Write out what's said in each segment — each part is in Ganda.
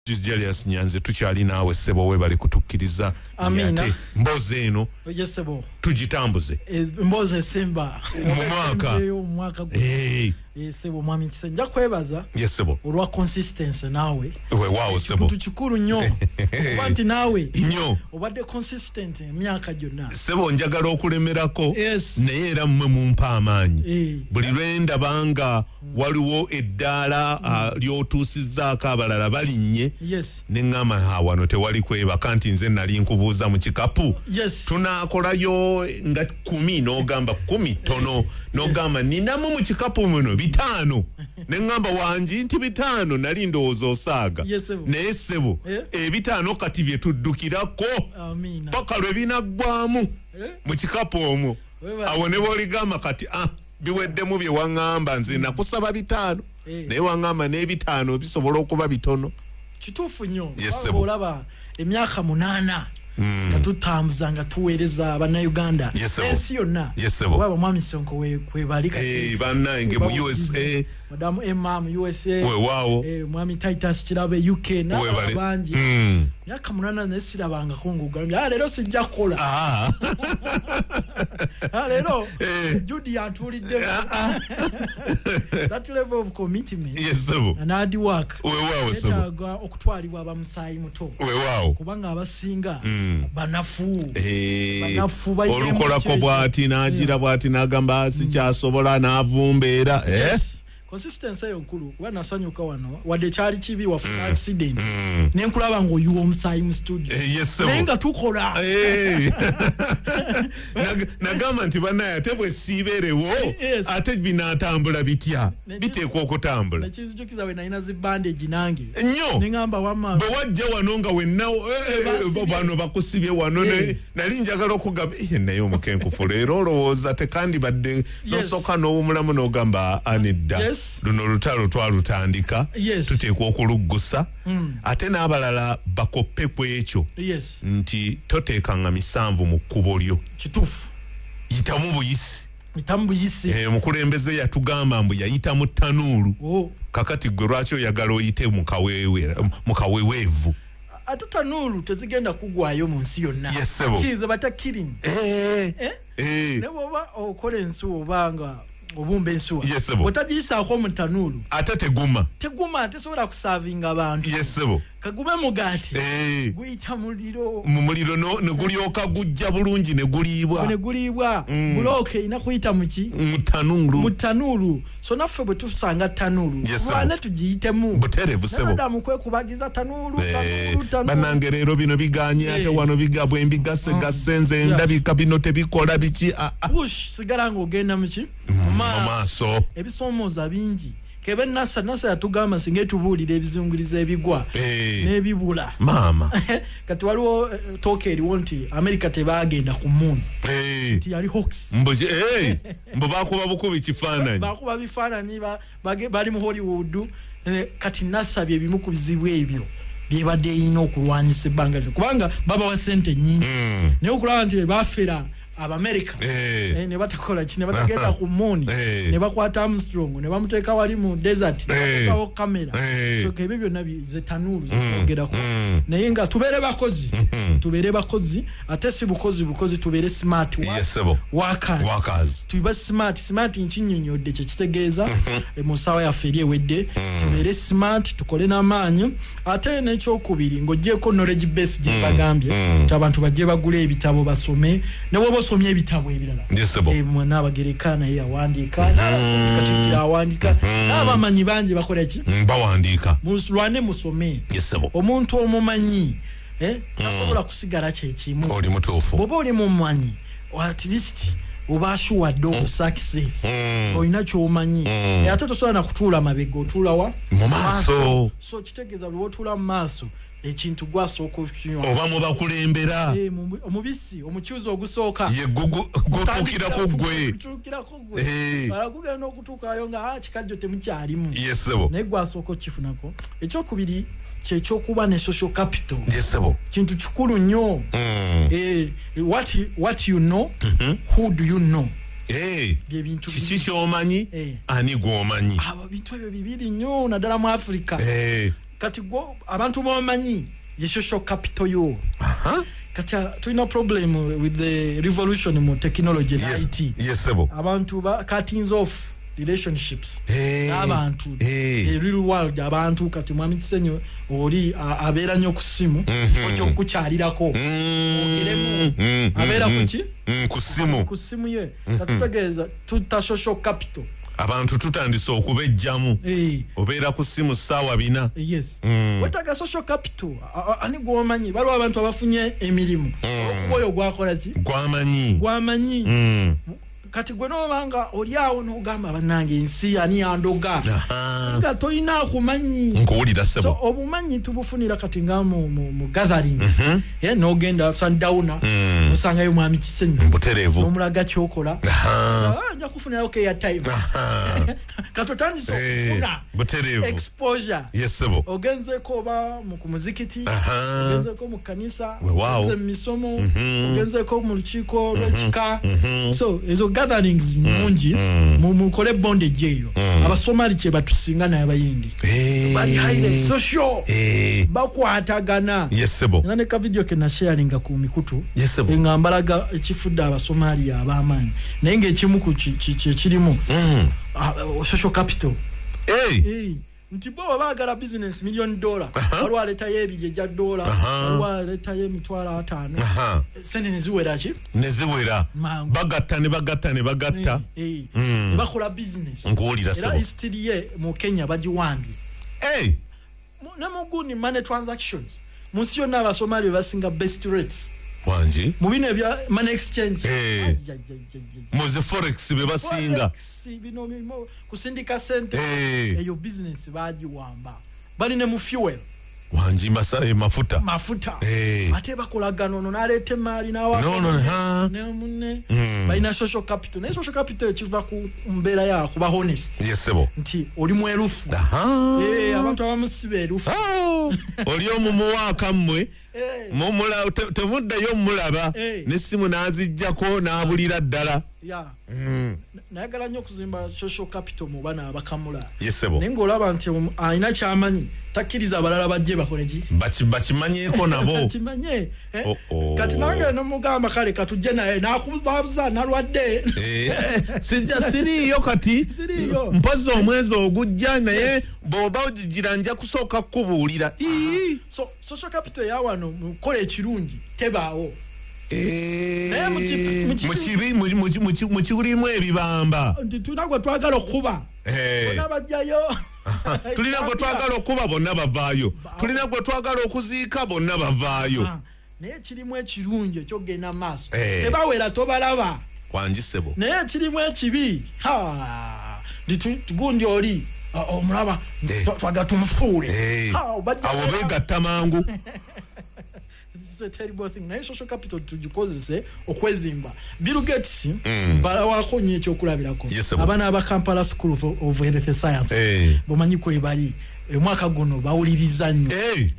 Julius Nyanzi tukyali naawe ssebo webale kutukkiriza ate mbozi eno tugitambuze mbozi esemba mu mwaka sebo mwami kisenja kwebaza sebo olwa consistency nawe wow sebo tukikuru nnyo wanti nawe nnyo obadde consistent emyaka gyonna sebo njagala okulemerako naye era mmwe mumpa amaanyi buli lwenda banga waliwo eddaala lyotuusizzaako abalala balinnye neŋŋamba wano tewali kwebaka nti nze nali nkubuuza mu kikapu tunaakolayo nga 10 n'ogamba 10 tono n'ogamba ninamu mu kikapu muno 5 neŋŋamba wangi nti 5 nali ndowooza osaaga naye ssebo 5 kati bye tuddukirako paka lwe binaggwamu mu kikapu omwo awo ne booligamba kati biweddemu bye waŋŋamba nze nakusaba 5 naye waŋŋamba n'5 bisobola okuba bitono kituufu nnyo olaba emyaka 8 nga tutambuza nga tuweereza bannayuganda ensi yonna waba mwami Sonko kwebalika bannange mu USA madamu Emma mu USA weewaawo mwami Titus Kirabe UK n'abangi myaka 8 nesirabanga kungugambya leero sijja kukola leero Judy yantulidde that level of commitment and hard work weewaawo okutwalibwa abamusaayi muto weewaawo kubanga abasinga banafu olukolako bw'ati n'agira bw'ati n'agamba sikyasobola n'avumbeera consistency yonkulu kuba nasanyuka wano wadde kyali kibi wafuna accident nenkulaba ng'oyiwa omusaayi mu studio naye nga tukola nagamba nti bannaye ate bwe siibeerewo ate binaatambula bitya biteekwa okutambula nekinzijukiza we nalina zibandage nange nnyo neŋŋamba wamma bwe wajja wano nga wenna bano bakusibye wano nali njagala okugamba naye Omukenkufu leero olowooza tekandibadde nosooka n'owumulamu n'ogamba anedda luno olutalo twalutandika tuteekwa okuluggusa ate n'abalala bakoppe ku ekyo nti toteekanga 7 mu kkubo lyo kituufu yitamu buyisi omukulembeze yatugamba mbu yayita mu ttanuulu kakati gwe lwaki oyagala oyite mu kaweweevu ate ttanuulu tezigenda kugwayo mu nsi yonna kize batakkirimu ne bwoba okola ensuwa obanga obumba ensuwa otagiyisaako mu ttanuulu ate teguma tesobola kusaavinga abantu kagube mugaati guyita mu muliro negulyoka gujja bulungi neguliibwa bulooka erina kuyita mu ttanuulu so naffe bwe tusanga ttanuulu tulwane tugiyitemu nadamu kwekubagiza ttanuulu bannange leero bino biganye ate wano bigabwa embigasegasse nze ndabika bino tebikola biki sigala ng'ogenda muki maaso ebisoomooza bingi kebe nasa yatugamba singa etubuulira ebizunguriza ebigwa n'ebibula maama kati waliwo tooka eriwo nti America tebaagenda ku moon nti yali hoax mbo bakuba bukubi kifaananyi bakuba bifaananyi bali mu Hollywood kati nasa bye bimu ku bizibu ebyo byebadde erina okulwanyisa ebbanga lino kubanga babawa ssente nnyingi naye okulaba nti bafera Abamerika ne batakola kine batagenda ku moon ne bakwata Armstrong ne bamuteeka wali mu desert ne bakawo kamera so kebe byonna zettanulu zitwogerako naye nga tubeere bakozi ate si bukozi tubeere smart workers tuba smart nkinnyonnyodde kye kitegeeza mu ssaawa yaffe eri ewedde tubeere smart tukole n'amaanyi ate n'ekyokubiri ng'oggyeko knowledge base gye bagambye nti abantu bajje bagula ebitabo basome ne osomye ebitabo ebirala n'Abagereka naye awandiika n'Abakatikkiro awandiika n'abamanyi bangi bakola ki bawandiika mulwane musome omuntu omumanyi tasobola kusigala kyekimu oli mutuufu bw'oba oli mumanyi at least oba assuwadde okusuccess olina kyomanyi ate tosobola nakutuula mabega otuulawa mu maaso so kitegeeza bwe otuula mu maaso ekintu gwasooka okukinywa oba mu bakulembera omubisi omukyuzi ogusooka ye gutuukirako gwe gugenda okutuukayo nga kikajjo temukyalimu naye gwasooka okifunako ekyokubiri kyekyokuba ne social capital kintu kikulu nnyo what you know who do you know kiki kyomanyi ani gwomanyi bintu ebyo bibiri nnyo naddala mu Africa kati go abantu bamanyi ye social capital yo kati tulina problem with the revolution in technology and IT abantu cutting off relationships abantu the real world abantu kati mwami kisenyo oli abera nyo kusimu ojo kukyalirako ogeremu abera kuki kusimu ye kati tegeza tuta social capital abantu tutandise okubejjamu obera kusimu sawa bina wetaga social capital ani gwomanyi bali abantu abafunye emirimu okuboyo gwakola ki gwamanyi kati gwe nobanga oli awo n'ogamba bannange ensi ani yandoga nga toyina akumanyi nkuwulira sebo so obumanyi tubufunira kati nga mu gatherings n'ogenda sundowner osangayo mwami kisenyo butereevu n'omulaga kyokola nja kufunirayo keya time katotandise okufuna butereevu exposure sebo ogenzeko oba ku muzikiti ogenzeko mu kanisa ogenze mu misomo ogenzeko mu lukiiko lw'ekika so ezo gatherings mungi mukole bondage eyo abasomali kye batusinga naye abayindi bali highly social bakwatagana sebo nane ka video ke na sharinga ku mikutu sebo ngambalaga ekifudde abasomali abamanyi naye ng'ekimu ku kirimu social capital nti bo baagala business $1 million waliwo aletayo ebijeja $, waliwo aletayo $5,000 sente neziwera bagatta bakola business nkuwulira sebo era history ye mu Kenya bagiwambye ne muguni money transactions munsi yonna abasomali basinga best rates wanji mu bino ebya money exchange muze forex be basinga bino kusindika sente eyo business bagiwamba bali ne mu fuel wanji mafuta ate bakolagano no nalete mali nawa ne munne balina social capital ne social capital ekiva ku mbera ya kuba honest sebo nti oli mwerufu abantu abamusibe erufu oli omumuwaka mmwe mumula temuddayo mulaba nesimu nazijjako nabulira ddala nayagala nnyo okuzimba social capital mu bana abakamula yesebo naye ng'olaba nti alina kyamanyi takkiriza abalala bajje bakoleki bakimanyeeko nabo kimanye kati nange nomugamba kale katujje naye nakubabuza nalwadde siriyo kati mpozi omwezi ogujja naye bw'oba ogigira nja kusooka kukubuulira so social capital yawano mukola ekirungi tebaawo mukibulimu ebibamba nti tulina gwe twagala okuba bonna bajjayo tulina gwe twagala okuba bonna bavaayo tulina gwe twagala okuziika bonna bavaayo naye kirimu ekirungi ekyogenda maaso tebawera tobalaba wanjisebo naye kirimu ekibi gundi oli omulaba twagala tumufuule awo beegatta mangu a terrible thing naye social capital tugikozese okwezimba Bill Gates balawako nnyo ekyokulabirako abaana aba Kampala School of Health Science bomanyi kwe bali omwaka guno bawuliriza nnyo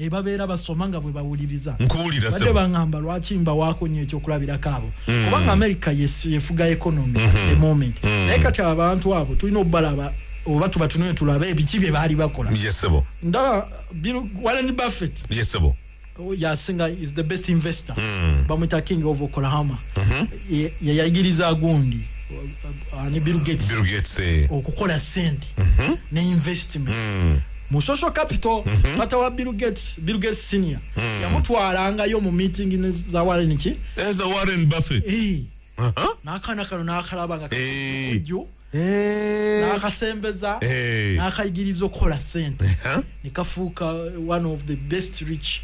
babeera basoma nga bwe bawuliriza badde bangamba lwaki mbawako nnyo ekyokulabirako abo kubanga America yefuga economy at the moment naye kati abantu abo tulina obbalaba oba tubatunule tulabe ebiki bye baali bakola ndaba Warren Buffett yasinga is the best investor bamwita king of Oklahoma yayigiriza gundi ani Bill Gates okukola sente ne investment mu social capital tata wa Bill Gates senior yamutwalanga yo mu meeting za Warren Warren Buffett nakana kano nakalabanga kajo nakasembeza nakayigiriza okukola sente nikafuuka one of the best rich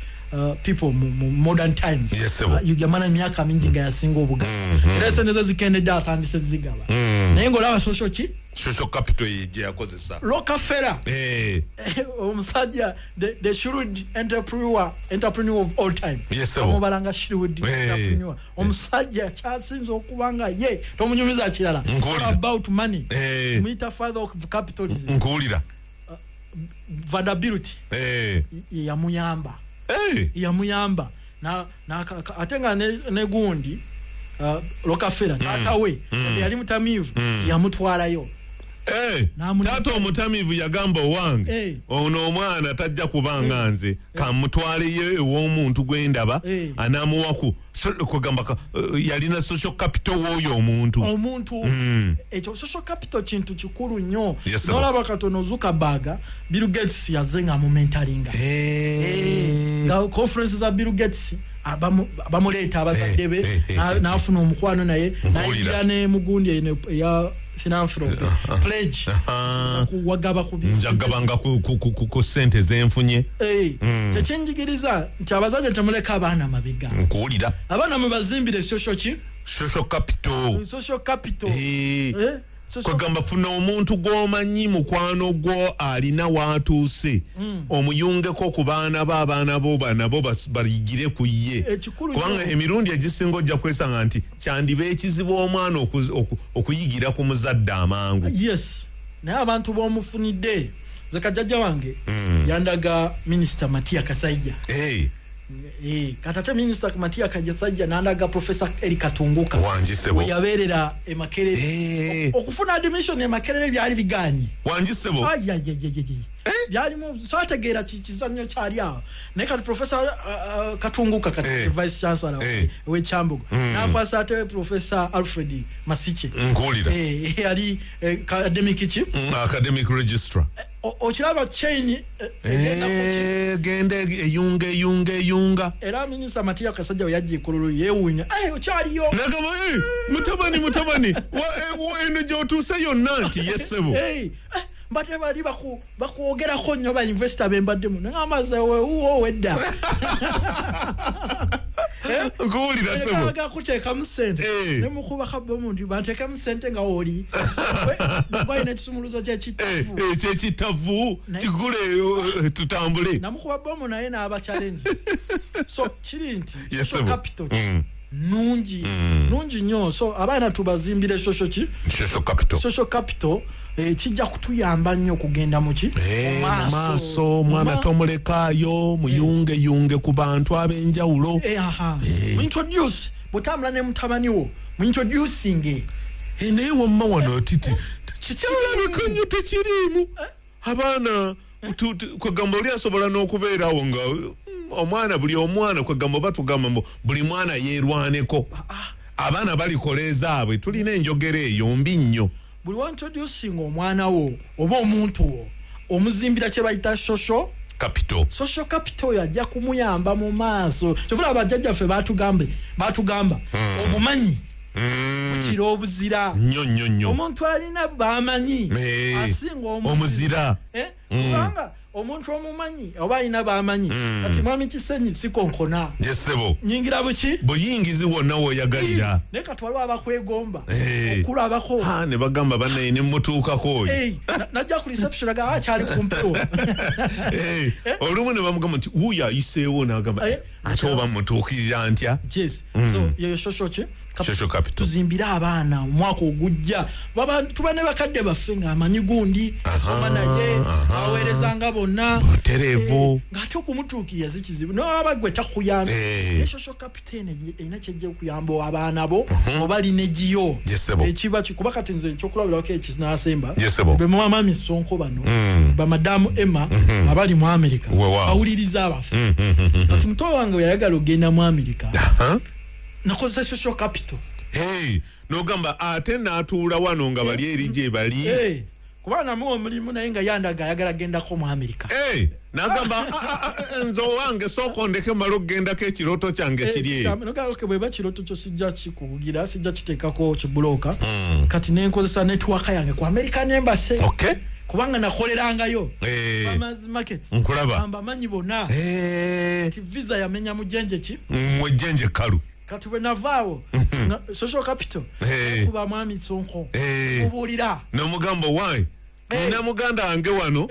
people modern times yamana myaka mingi nga yasinga obuga era sente zikende data andise zigaba naye ngolaba social capital ye yakozesa Rockefeller omusajja the shrewd entrepreneur of all time omubalanga shrewd entrepreneur omusajja kyasinze okubanga ye tomunyumiza kirala about money muita father of capitalism nkuwulira vanderbilt yamuyamba na atenga ne gundi Rockefeller tata we yali mutamivu yamutwalayo taata omutamivu yagamba owange ono omwana tajja kubanga nze kamutwaleyo ew'omuntu gwendaba anamuwaku kugamba yalina social capital w'oyo omuntu ekyo social capital kintu kikulu nnyo nolaba katono Zuckerberg Bill Gates yazenga mu mentalinga conference za Bill Gates abamuleeta abazadde be n'afuna omukwano naye nayigira ne mugundi ya philanthropy pledge kuwagaba njagabanga ku sente zenfunye kyekyenjigiriza nti abazadde temuleka abaana mabega nkuwulira abaana mubazimbire social capital kwegamba funa omuntu gw'omanyi mukwano gwo alina watuuse omuyungeko ku baana bo abaana bo nabo bayigire ku ye kubanga emirundi egisinga ojja kwesanga nti kyandiba ekizibu omwana okuyigira ku muzadde amangu naye abantu b'omufunidde ze kajjajja wange yandaga minisita Matia Kasajja katata minister Matia Kasajja nandaga professor Erika Tunguka wanjisebo yaberera e Makerere okufuna admission e Makerere byali biganyi wanjisebo byali mu sategera kizanyo kyali aho naye kati professor Katunguka kati vice chancellor we Chambugo na kwasa ate professor Alfred Masiche ngulira yali academic registrar okiraba chain gende eyunga era minister Matia Kasajja yajje kololo yewunya okyaliyo nagama mutabani eno gyotuse yonna nti yesebo mbate bali bakuogerako nnyo ba investor bembaddemu nangamaze wewo wedda ngulira sebo kaga kuteeka mu sente ne mukuba kabo omuntu banteeka mu sente nga oli bayina ekisumuluzo kyekitavu kigule tutambule namukuba bomu naye n'aba challenge so kiri nti social capital nungi nnyo so abaana tubazimbire social capital kijja kutuyamba nnyo kugenda muki maaso mwana tomulekaayo muyunge ku bantu ab'enjawulo introduce butambula ne mutabani wo mu introducing naye wamma wano titi kikyalabika nnyo tekiriimu abaana kwegamba oli asobola n'okubeerawo nga omwana buli omwana kwegamba batugamba buli mwana yeerwaneko abaana balikola ezaabwe tulina enjogera eyo mbi nnyo buli wa introducing omwana wo oba omuntu wo omuzimbira kye bayita social capital yajja kumuyamba mu maaso kyovula abajjajjaffe batugamba obumanyi bukira obuzira nnyo omuntu alina bamanyi asinga omuzira kubanga omuntu omumanyi oba alina bamanyi kati mwami Kisenyi sikonkona yesebo nyingira buki buyingizi wonna woyagalira naye kati waliwo abakwegomba okulabako ne bagamba bannaye ne mutuukako oyo najja ku reception aga akyali kumpewo olumu ne bamugamba nti wuuyo ayiseewo n'agamba ate oba mutuukirira ntya so yeyo social capital tuzimbira abaana omwaka ogujja tuba ne bakadde baffe ng'amanyi gundi asoma naye aweerezanga bonna tereevu ng'ate okumutuukirira si kizibu noaba gwe takuyambye social capital erina kyejja okuyamba abaana bo oba linegiyo ekiba kikuba kati nze ekyokulabirako ekinaasemba be mwamaami Sonko bano bamadamu Emma abali mu Amerika bawuliriza abafu kati muto wange yayagala ogenda mu Amerika nakoze social capital nogamba ate n'atuula wano nga bali eri gye bali kuba namuwa omulimu naye nga yandaga ayagala gendako mu Amerika nagamba nze owange sooka ondeke mala okugendako ekirooto kyange kiri nogaoke bweba kirooto kyo sijja kikubugira sijja kiteekako kibulooka kati nenkozesa netiwaka yange ku American Embassy kubanga nakolerangayo farmers market nkulaba manyi bonna ti visa yamenya mujenje ki mujenje kalu kati bwe navaawo social capital kuba mwami Sonko obuulira n'omugamba owange nina muganda wange wano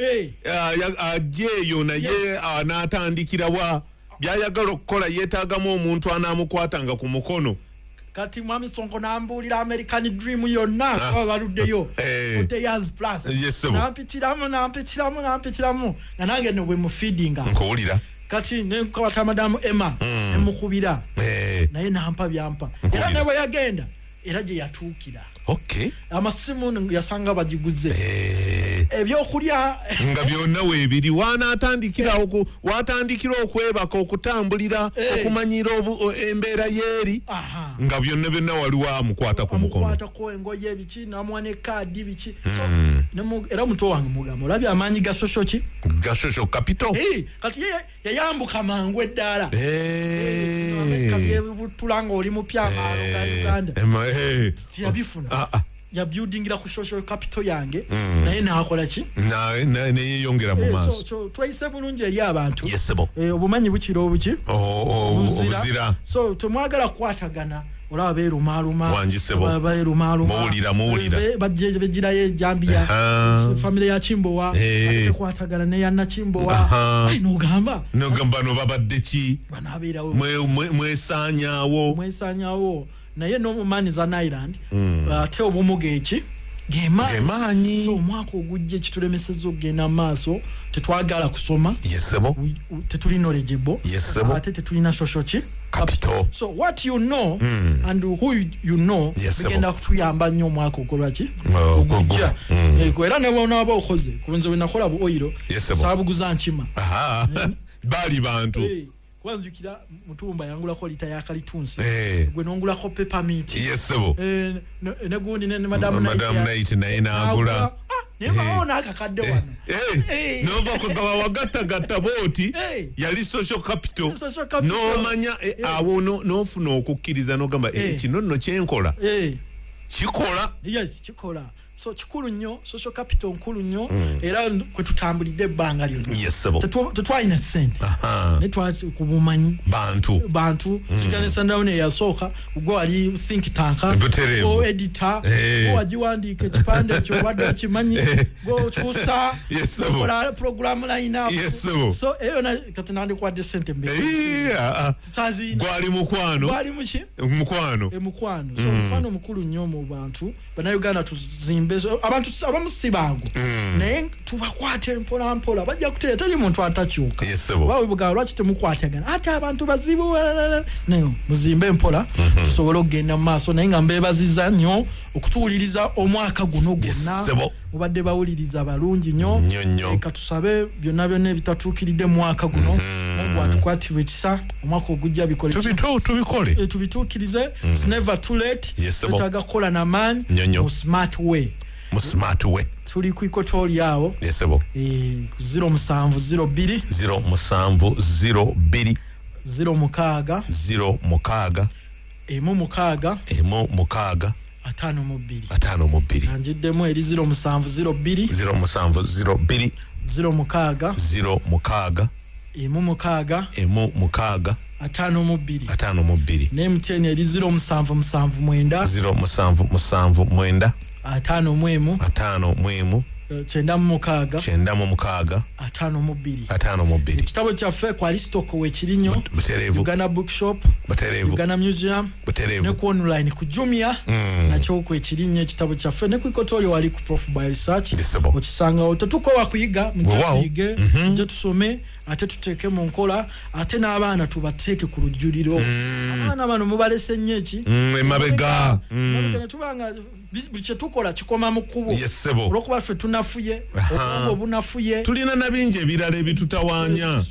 ajjeeyo naye n'atandikirawa byayagala okukola yeetaagamu omuntu anaamukwatanga ku mukono kati mwami Sonko nambuulira American dream yonna aba baluddeyo 40 years plus nampitiramu nga nange no bwe mufeedinga nkuwulira kati nenkwata madamu Emma nemukubira naye nampa byampa era ne bwe yagenda era gye yatuukira Okay. Amasimu yasanga bagiguze. Ebyokulya nga byonna weebiri watandikira okwebaka okutambulira okumanyira embeera yeeri nga byonna waliwo amukwata ku mukono amukwatako engoye ebiki namwana ekaadi biki era muto wange mugamba olabye amaanyi ga social ki ga social capital kati yayambuka mangu eddaala tulanga oli mupya nga Uganda tiyabifuna ya buildingira ku social capital yange naye nakola ki ne yongera mu maaso so twayise bulungi eri abantu yesebo obumanyi bukiro obuki obuzira so tumwagala kukwatagana olaba beerumaluma wanjisebo muwulira bajjirayo Jambia family ya Chimbowa tekwatagana ne ya Nachimbowa nogamba no babadde ki banabeerawo mwesanyawo naye no mumani za Island ate obumuge eki gemaanyi so omwaka ogujje kitulemesezza okugenda maaso tetwagala kusoma yesebo tetuli knowledgeable yesebo ate tetulina social capital so what you know and who you know bigenda kutuyamba nnyo omwaka ogolwaki ogujja era ne bonaba okoze kubunze wenakola bu oiro sabuguza nkima bali bantu kwanzukira mutumba yangula ko lita ya kalitunsi gwe nongula ko peppermint yesebo ne gundi ne madam night naye naagula nemaona akakadde wano nova kugawa wagatta boti yali social capital no manya awo nofuna okukkiriza nogamba kino nno kyenkola kikola kikola so chikulu nnyo social capital nkulu nnyo era kwe tutambulidde ebbanga lyonna tetwalina sente ne kubumanyi bantu kigane sundown yasooka ubwo wali think tank go editor go wajiwandika ekipande ekyo wadde okimanyi go chusa kola program line up so eyo na katinandi kwa de sente mbe tsazi gwali mukwano mukwano so mukwano mukulu nnyo mu bantu bana Uganda tuzimba abantu abamusibango naye tubakwate mpola bajja kutera tali muntu atakyuka bawe buga lwaki temukwatagana ate abantu bazibu nayo muzimbe mpola tusobole okugenda mu maaso naye nga mbebaziza nnyo okutuwuliriza omwaka guno gwonna mubadde bawuliriza balungi nnyo katusabe byonna ebitatuukiridde mu mwaka guno Mungu atukwatibwe ekisa omwaka ogujja bikole tubituukirize it's never too late tutaga kola na man mu smart way tuli ku ikoto lyawo yesebo 0702 06 52 anjiddemu eri 0702 06 52 ne MTN eri 0779 5 chenda mukaga 52 kitabo kyaffe kwa listoko we kirinyo Uganda Bookshop Uganda Museum ne ku online ku Jumia nakyo kwe kirinyo kitabo kyaffe ne ku ikotorio wali ku Prof Bioresearch okisanga otutuko wakuyiga mujye je tusome ate tuteke mu nkola ate n'abaana tubateeke ku rujuliro abaana bano mubalese nyeki emabega tubanga biche tukola kikoma mu kubo olwokuba ffe tunafuye obwongo bunafuye tulina nabinje ebirala ebitutawaanya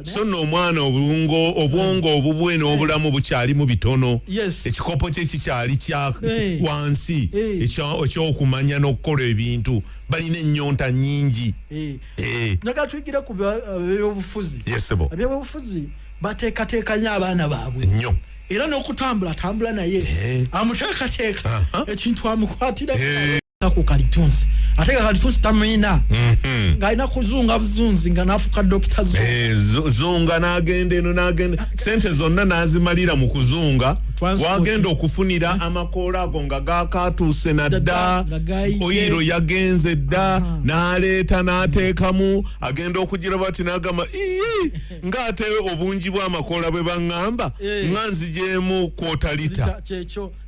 so n'omwana obwongo obubwe n'obulamu bukyali mu bitono ekikopo kye kikyali kya wansi ekyokumanya n'okukola ebintu balina ennyonta nnyingi naga tuyigire ku byobufuzi ebyobufuzi bateekateekanya abaana baabwe nnyo era n'okutambula tambula naye amuteekateeka ekintu amukwatira ku kalitunsi ate kalitunsi tamina ng'alina kuzunga buzunzi nga n'afuka dokita zunga n'agenda eno n'agenda sente zonna n'azimalira mu kuzunga wagenda okufunira amakoola ago nga gaakatuuse nadda oyiro yagenze dda n'aleeta n'ateekamu agenda okugira bati n'agamba ng'ate obungi bw'amakoola bwe baŋŋamba nga nzigyemu kwotalita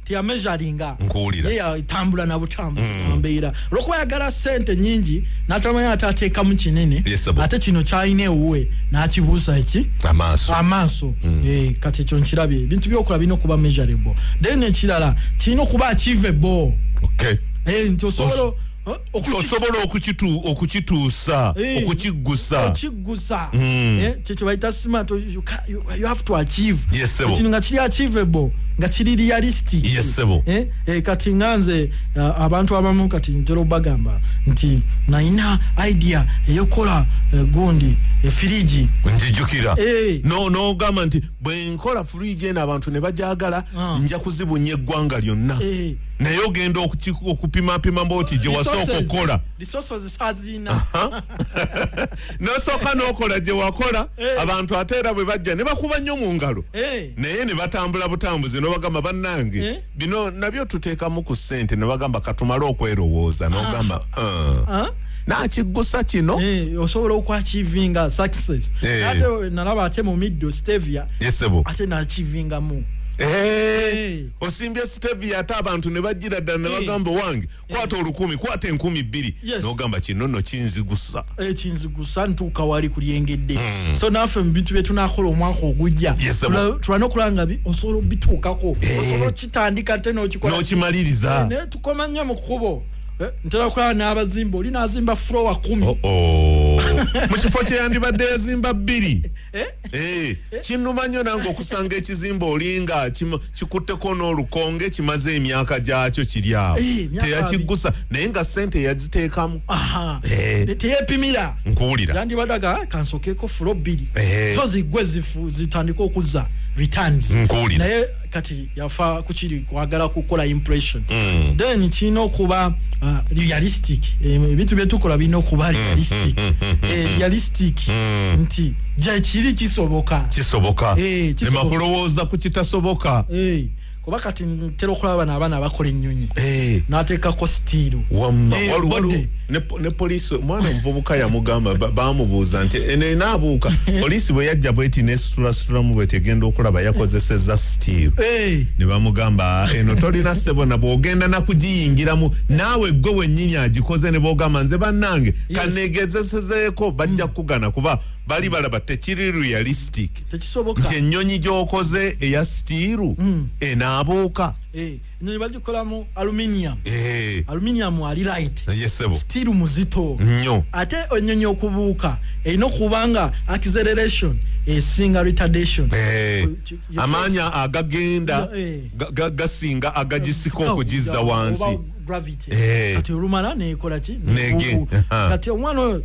ya measuringa nkuulira ya tambula na butambula mbeera lokuba yagala sente nyingi natamanya atateeka mu kinene ate kino kyayine uwe n'akibuusa eki amaaso kati ekyo nkirabye bintu byokola bino kuba measurable then ekirala kirina okuba achievable Okay. Nti osobola okukituusa okukigusa kyekyo bayita smart. You have to achieve kino nga kiri achievable nga kiri realistic. Kati nganze abantu abamu kati ntero bagamba nti naina idea eyokola gundi fridge njijukira no gamba nti bwe nkola fridge n'abantu ne bajagala nja kuzibunya eggwanga lyonna naye ogenda okupima mboti gye wasooka okukola resources hazina nosooka n'okola gye wakola abantu ate era bwe bajja ne bakuba nnyo mu ngalo naye ne batambula butambuzi n'obagamba bannange bino nabyo tuteekamu ku ssente ne bagamba katumale okwerowooza n'ogamba nakigusa kino osobola okwachivinga success ate nalaba ate mu middo stevia ate nachivingamu osimbye stevia ate abantu ne bajjira ddala ne bagamba wange kwata 10,000 kwata 2,000 n'ogamba kino nno kinzigusa ntuuka wali kulyengedde so naffe mu bintu bye tunakola omwaka ogujja tulina okulanga osobola bituukako osobola kitandika ate n'okimaliriza naye tukoma nnyo mu kkubo ntera kulaba n'abazimba oli n'azimba floor 10 mu kifo kye yandibadde yazimba 2 kinnuma nnyo nange okusanga ekizimba olinga kikutteko n'olukonge kimaze emyaka gyakyo kiri awo teyakiggusa naye nga ssente yaziteekamu teyepimira nkuwulira yandibadaga kansokeeko floor 2 so zigwe zitandika okuzza returns naye kati yafa kuchiri kwagala kukola impression then kino kuba realistic ebitu byetukola bino kuba realistic nti je kiri kisoboka ne makulowooza ku kitasoboka kuba kati ntero kulaba n'abaana bakola ennyonyi n'ateekako stiiru ne poliisi mwana omuvubuka yamugamba bamubuuza nti enaabuuka poliisi bwe yajja bweti nesitulasitulamu bwe tegenda okulaba yakozesezza stiiru ne bamugamba eno tolina ssebo na bw'ogenda nakugiyingiramu naawe gwe wennyini agikoze ne bw'ogamba nze bannange kaneegezesezeeko bajja kukugana kuba bali balaba tekiri realistic nti ennyonyi gy'okoze eya stiiru enaabuuka nyo bagikolamu aluminium ali light stiiru muzito nnyo ate ennyonyi okubuuka erina okubanga acceleration esinga retardation amaanya agagenda gasinga agagisika okugizza wansi kati olumala nekola ki kati omwana oyo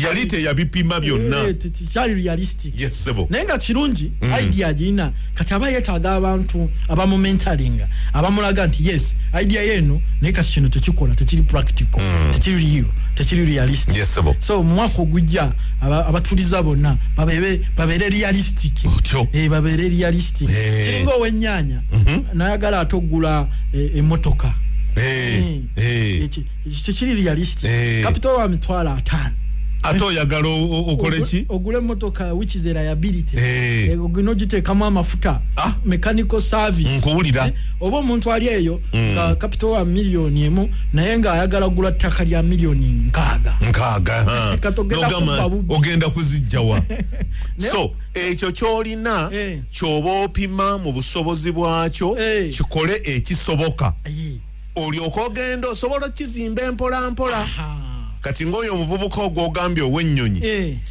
yali teyabipima byonna tikyali realistic naye nga kirungi idea gina kati aba yeetaaga abantu abamumentalinga abamulaga nti yes idea yeno naye kati kino tekikola tekiri practical tekiri realistic so mu mwaka ogujja abatuliza bonna babeere realistic babeere realistic kiringa ow'ennyaanya nayagala ate oggula emmotoka tekiri realistic capital wa mitwalo 5 ate oyagala okole ki ogule emmotoka which is a liability ogina ogiteekamu amafuta mechanical service nkuwulira oba omuntu ali eyo nga capital wa miliyoni 1 naye nga ayagala gula ttaka lya miliyoni 6 ogenda kuzijjawa so ekyo kyolina kyoba opima mu busobozi bwakyo kikole ekisoboka olyoka ogenda osobola kizimba empolampola kati ng'oyo omuvubuka ogwogambye ow'ennyonyi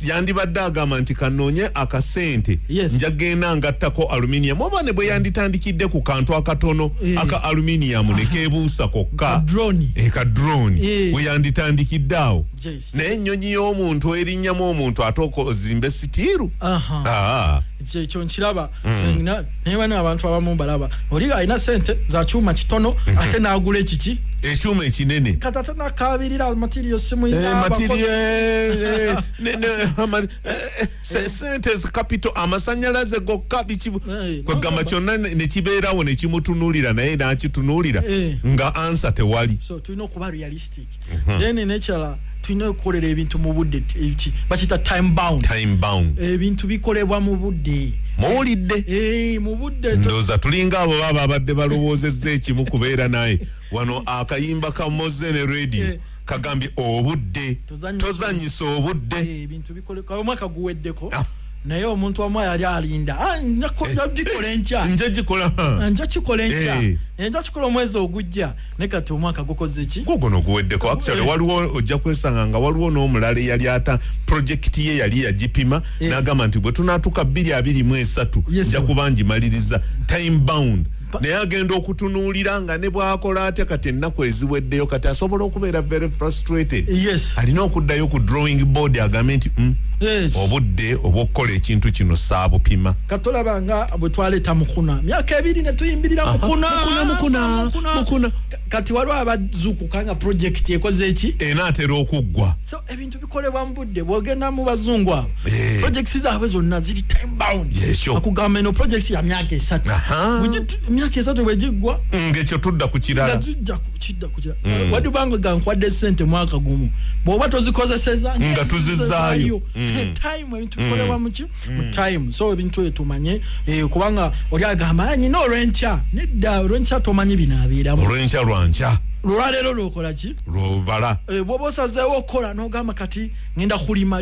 yandibadde agamba nti kanoonye akasente njagenda ngattako aluminium oba ne bwe yanditandikidde ku kantu akatono aka aluminium ne keebuusa kokka ekadroni bwe yanditandikidde awo naye ennyonyi y'omuntu erinnyamu omuntu ate ozimbe sitiiru ekyo nkiraba naye bano abantu abamu balaba oli alina sente za kyuma kitono ate n'agula ekiki ekyuma ekinene kati ate nakabirira material sente capital amasanyalaze gokka kwegamba kyonna nekibeerawo nekimutunuulira naye nakitunuulira nga ansa tewali so tulina okuba realistic then nekyala tulina okukolera ebintu mu budde bakita time bound ebintu bikolebwa mu budde muwulidde mu budde ndowooza tulinga abo baba abadde balowoozezza ekimu kubeera naye wano akayimba ka Mozene Radio kagambye obudde tozanyisa obudde ebintu bikolebwa omwaka guweddeko naye omuntu omu yali alinda nja kikola omwezi ogujja ne kati omwaka gukoze ki guno guweddeko actually waliwo ojja kwesanga nga waliwo n'omulala yali ata project ye yali yagipima n'agamba nti bwe tunaatuka 2023 nja kuba ngimaliriza time bound naye agenda okutunuulira nga ne bw'akola atya kati ennaku eziweddeyo kati asobola okubeera very frustrated. Alina okuddayo ku drawing board agambe nti obudde obw'okukola ekintu kino saabupima. Katolaba nga bwe twaleeta Mukuna myaka 2 ne tuyimbirira Mukuna kati waliwo abazuukuka nga project ekoze eki enaatera okuggwa. So ebintu bikolebwa mu budde bw'ogenda mu bazungu abo projects zaabwe zonna ziri time bound. Akugamba eno project ya myaka 3 myaka 3 bwegiggwa ng'ekyo tudda ku kirala wadubanga gankwadde sente mwaka gumu bw'oba tozikozeseza nga tuzizaayo time ebintu bikolebwa mu time. So ebintu etumanye kubanga oli agamba nyina olw'enkya nedda olw'enkya tomanyi binaabeeramu olw'enkya lwankya lwaleero lwokola ki lwobala bw'oba osazeewo okola n'ogamba kati ngenda kulima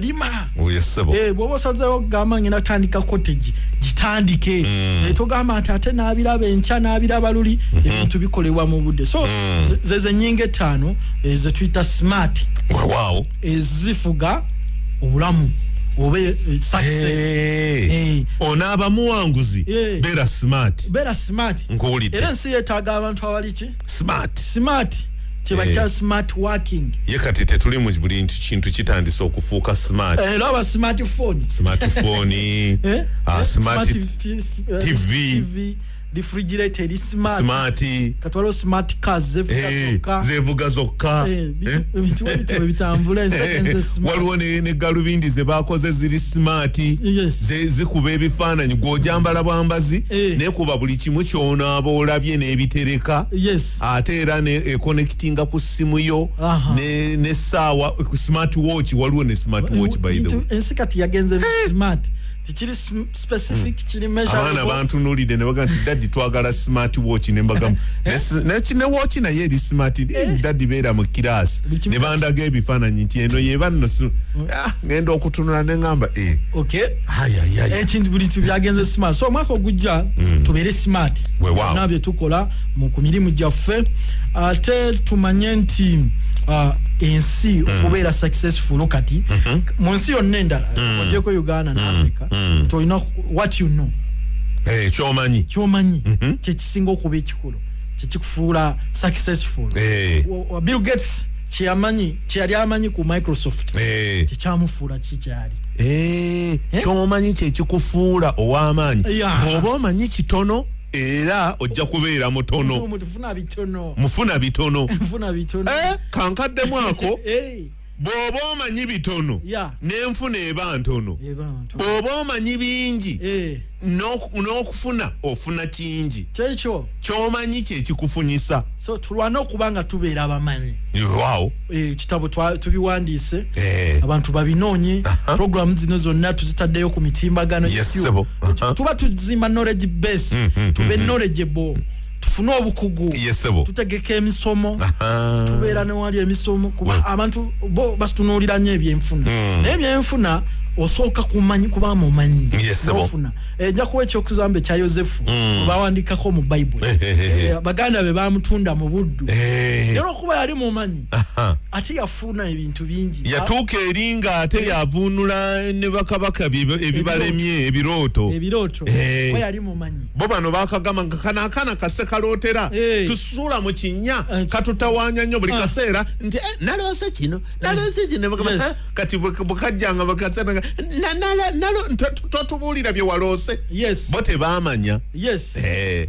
bw'oba osazeewo ogamba ngenda tandika cottage gitandike togamba nti ate n'abiraba enkya n'abiraba luli ebintu bikolebwa mu budde. So zeze nyinga 5 ze tuyita smart ezifuga obulamu obe success onaaba muwanguzi beera smart nkuwulidde era ensi yeetaaga abantu abali ki smart kyebaita smart working ye kati tetuli mu buli kintu kitandise okufuuka smart laba smartphone smart TV refrigerator is smart katwalo smart cars zevuga zokka ebintu bitambula waliwo ne galubindi ze bakoze ziri smart zikuba ebifaananyi gw'ojambala bwambazi nekuba buli kimu ky'onaaba olabye n'ebitereka ate era connectinga ku ssimu yo n'essaawa smart watch waliwo ne smart watch by the way ensi kati yagenze smart tichiri specific chiri measure abana bantu nulide ne baga nti daddy twagala smart watch ne mbagamu ne watch na yeri smart daddy beera mu class ne bandaga ebifaananyi nti eno yeba nno ngenda okutunula ne ngamba okay ekintu buli tubyagenze smart so mwako gujja tubere smart nabye tukola mu kumirimu gyaffe ate tumanye nti ensi okubeera successful kati mu nsi yonna endala ogyeko Uganda na Africa tolina what you know kyomanyi kyekisinga okuba ekikulu kyekikufuula successful. Bill Gates kyeyali amanyi ku Microsoft kyekyamufuula kikyali kyomanyi kyekikufuula ow'amaanyi bw'oba omanyi kitono era ojja kubeera mutono mufuna bitono kankaddemu ako bw'oba omanyi bitono n'enfuna eba ntono bw'oba omanyi bingi n'okufuna ofuna kingi ky'omanyi kyekikufunyisa. So tulwana okuba nga tubeera abamanyi kitabo tubiwandiise abantu babinoonye programu zino zonna tuzitaddeyo ku mitimbagano tuba tuzimba knowledge base tube knowledgeable tufune obukugu tutegeka emisomo tubeera newali emisomo kuba abantu bo basitunuulira nnyo ebyenfuna naye ebyenfuna osooka kumanyi kuba mumanyi ofuna ejja kuwa ekyokuzamba ekya Yosefu bawandikako mu Bible baganda be bamutunda mu buddu era okuba yali mumanyi ate yafuna ebintu bingi yatuuka eringa ate yavuunula ne bakabaka ebibalemye ebirooto kuba yali mumanyi bo bano bakagamba nga kanaakana kase kalootera tusuula mu kinnya katutawaanya nnyo buli kaseera nti naloose kino kati bwekajjanga bakaseera totubuulira bye waloose bo tebaamanya.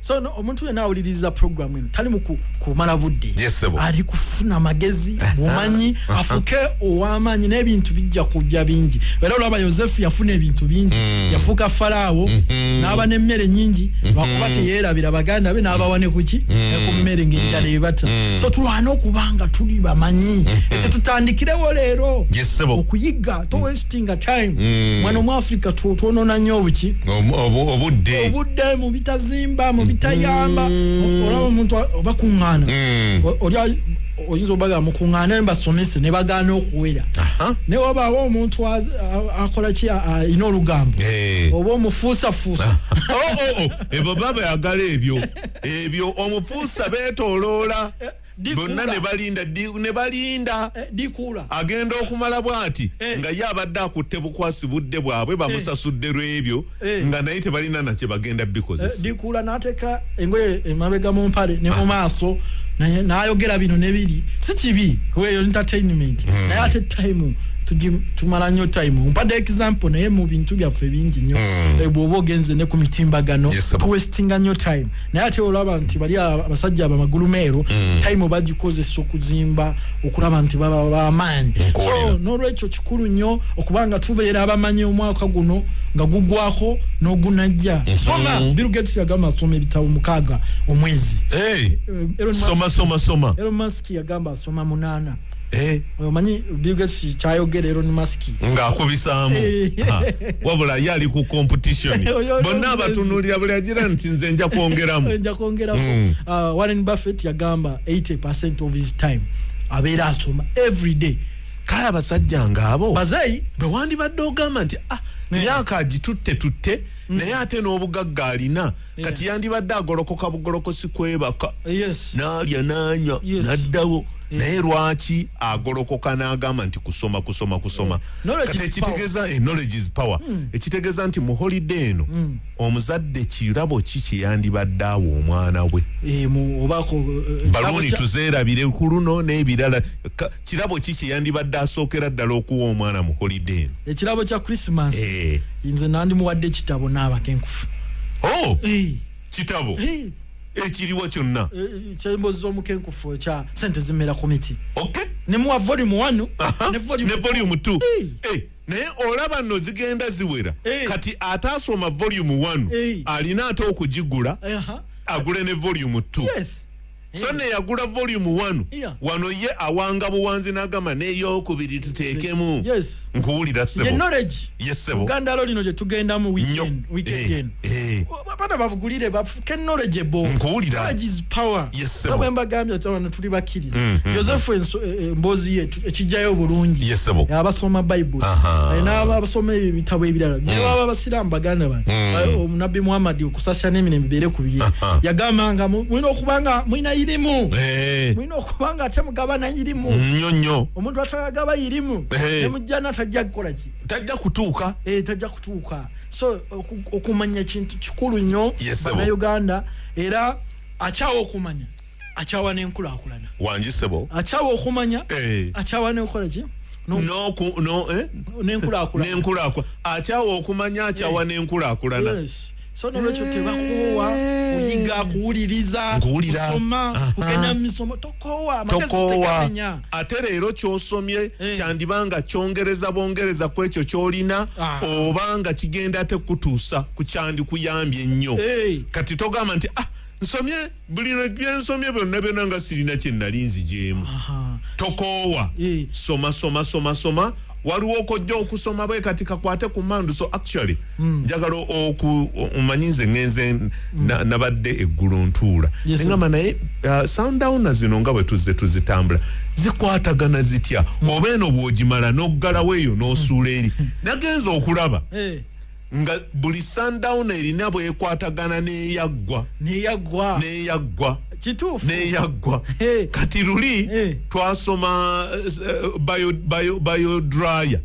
So omuntu yena awuliriza programu eno tali mu kumala budde ali kufuna magezi mumanyi afuke ow'amaanyi n'ebintu bijja kujja bingi era olaba Yosefu yafuna ebintu bingi yafuuka Falaawo n'aba n'emmere nnyingi lwakuba teyeerabira baganda be n'abawane kuki ku mmere ng'enjala ebata. So tulwana okubanga tuli bamanyi ekyo tutandikirewo leero okuyiga to wasting time mwana mu Africa tuonoona nnyo obuki obudde mu bitazimba mu bitayamba olaba omuntu obakuŋŋaana oyinza obaga mukuŋŋaana ne basomese ne bagaana okuwera ne waba omuntu akola ki ino lugambo oba omufuusa ebo baba yagala ebyo omufuusa beetoloola bonna ne balinda dikula agenda okumala bwati nga ye abadde akutte bukwasi budde bwabwe bamusasudde lw'ebyo nga naye tebalina nakye bagenda bikozesa dikula n'ateeka engoye emabega mu mpale ne mu maaso n'ayogera bino nebiri si kibi kuweeyo entertainment naye ate time tumala nnyo time mpadde example naye mu bintu byaffe bingi nnyo bw'oba ogenze ne ku mitimbagano tuwestinga nnyo time naye ate olaba nti bali abasajja abamagulumeero time bagikozesa okuzimba okulaba nti baba b'amaanyi so n'olwekyo kikulu nnyo okubanga tubeera abamanyi omwaka guno nga gugwako n'ogunajja soma Bill Gates yagamba asoma ebitabo 6 omwezi soma Elon Musk yagamba asoma 8 omanyi Bill Gates kyayogera Elon Musk ng'akubisaamu wabula yali ku competition bonna abatunulira buli agira nti nze nja kwongeramu Warren Buffett yagamba 80% of his time abeera asoma every day kale abasajja ng'abo bazayi bewandibadde ogamba nti myaka agitutte naye ate n'obugagga alina kati yandibadde agolokoka bugolokosi kwebaka n'alya n'anywa n'addawo naye lwaki agolokoka n'agamba nti kusoma kati ekitegeeza knowledge is power ekitegeeza nti mu holiday eno omuzadde kirabo ki kyeyandibadde awo omwana we baluni tuzeerabire ku luno n'ebirala kirabo ki kyeyandibadde asookera ddala okuwa omwana mu holiday eno ekirabo kya Christmas nze nandimuwadde ekitabo n'abakenkufu kitabo ekiriwo kyonna ekyemboozi z'omukenkufu ekya sente zimera committee ne muwa volume 1 ne volume 2 naye olaba nno zigenda ziwera kati ataasoma volume 1 alina ate okugigula agule ne volume 2 so ne yagula volume 1 wano ye awanga buwanzi n'agamba n'eyokubiri tuteekemu nkuwulira ssebo knowledge yesebo gandalo lino gye tugenda mu weekend bana bavugulire bafuke knowledgeable knowledge is power yesebo mbagambye tawano tuli bakiriza Joseph Emboozi yetu ekijjayo bulungi yesebo abasoma Bible n'abasoma ebitabo ebirala n'aba basiramu baganda bano Nabbi Muhammad okusasya n'emirembe bere kubiye yagamba nga mwino okubanga mwina irimu mwino okubanga ate mugabana irimu nnyo omuntu atagaba irimu nemujjana tajja kukola ki tajja kutuuka tajja kutuuka so okumanya kintu kikulu nnyo bana Uganda era achawo okumanya achawa n'enkulaakulana wanjisebo achawo okumanya achawa n'enkola ki n'enkulaakulana achawo okumanya achawa n'enkulaakulana so n'olwekyo tebakowa kuyiga kuwuliriza kusoma kugenda mu misomo tokowa ate leero ky'osomye kyandibanga kyongereza bongereza ku ekyo ky'olina obanga kigenda ate kutuusa ku kyandikuyambye ennyo kati togamba nti nsomye buli byensomye byonna nga sirina kye nali nzigyemu tokoowa soma waliwo okojja okusoma bwe kati kakwate ku mandu so actually njagala omanyize ngenze nabadde eggulu ntuula engamba naye sundown zino nga bwe tuzitambula zikwatagana zitya oba eno bw'ogimala n'oggalawo eyo n'osuula eri nagenza okulaba nga buli sundown erina bwekwatagana n'eyaggwa kituufu n'eyaggwa kati luli twasoma biodryer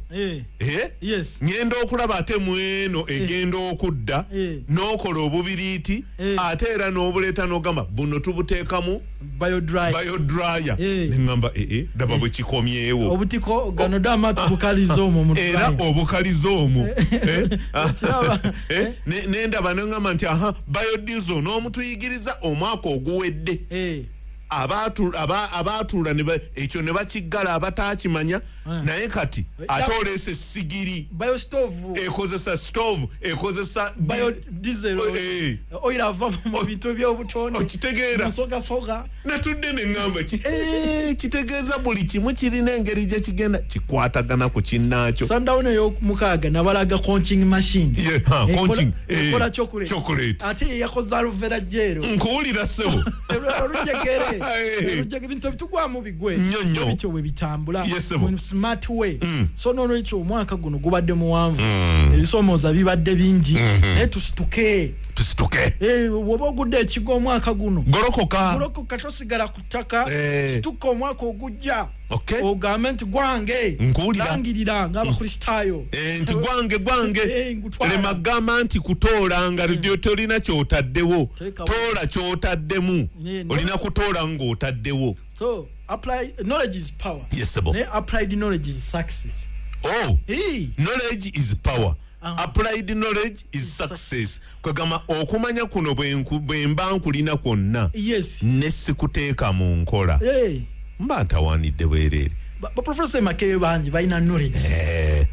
ngenda okulaba ate mweno egenda okudda n'okola obubiriiti ate era n'obuleeta n'ogamba buno tubuteekamu biodryer neŋŋamba daba bwe kikomyewo obutiko gano dama tubukaliza omwo era obukaliza omwo nendaba neŋŋamba nti biodiesel n'omutuyigiriza omwaka oguwedde abaatuula ekyo ne bakiggala abatakimanya naye kati ate oleese sigiri ekozesa stove ekozesa oil ava mu bintu by'obutonde okitegeera natudde neŋŋamba kitegeeza buli kimu kirina engeri gye kigenda kikwatagana ku kinnaakyo sundown ey'omukaaga nabalaga conching machine ekola chocolate ate yakoze aloe vera gel nkuwulira ssebo olujegere ojja bintu bitugwamu bigwe nnyo bityo we bitambula mu smart way so nono ekyo omwaka guno gubadde muwanvu ebisomooza bibadde bingi naye tusituke woba ogudde ekigo omwaka guno golokoka tosigala ku ttaka situka omwaka ogujja ogambe nti gwange langirira ng'abakristaayo nti gwange lema gamba nti kutoola nga tolina kyotaddewo toola kyotaddemu olina kutoola ng'otaddewo so knowledge is power. Yes, sir. Applied knowledge is success. Knowledge is power. Applied knowledge is success. Kagama okumanya kuno bwemba nkulina kwonna. Yes. Nesikuteeka mu nkola. Mba ntawanidde bwerere. Professor Makebe banji balina knowledge.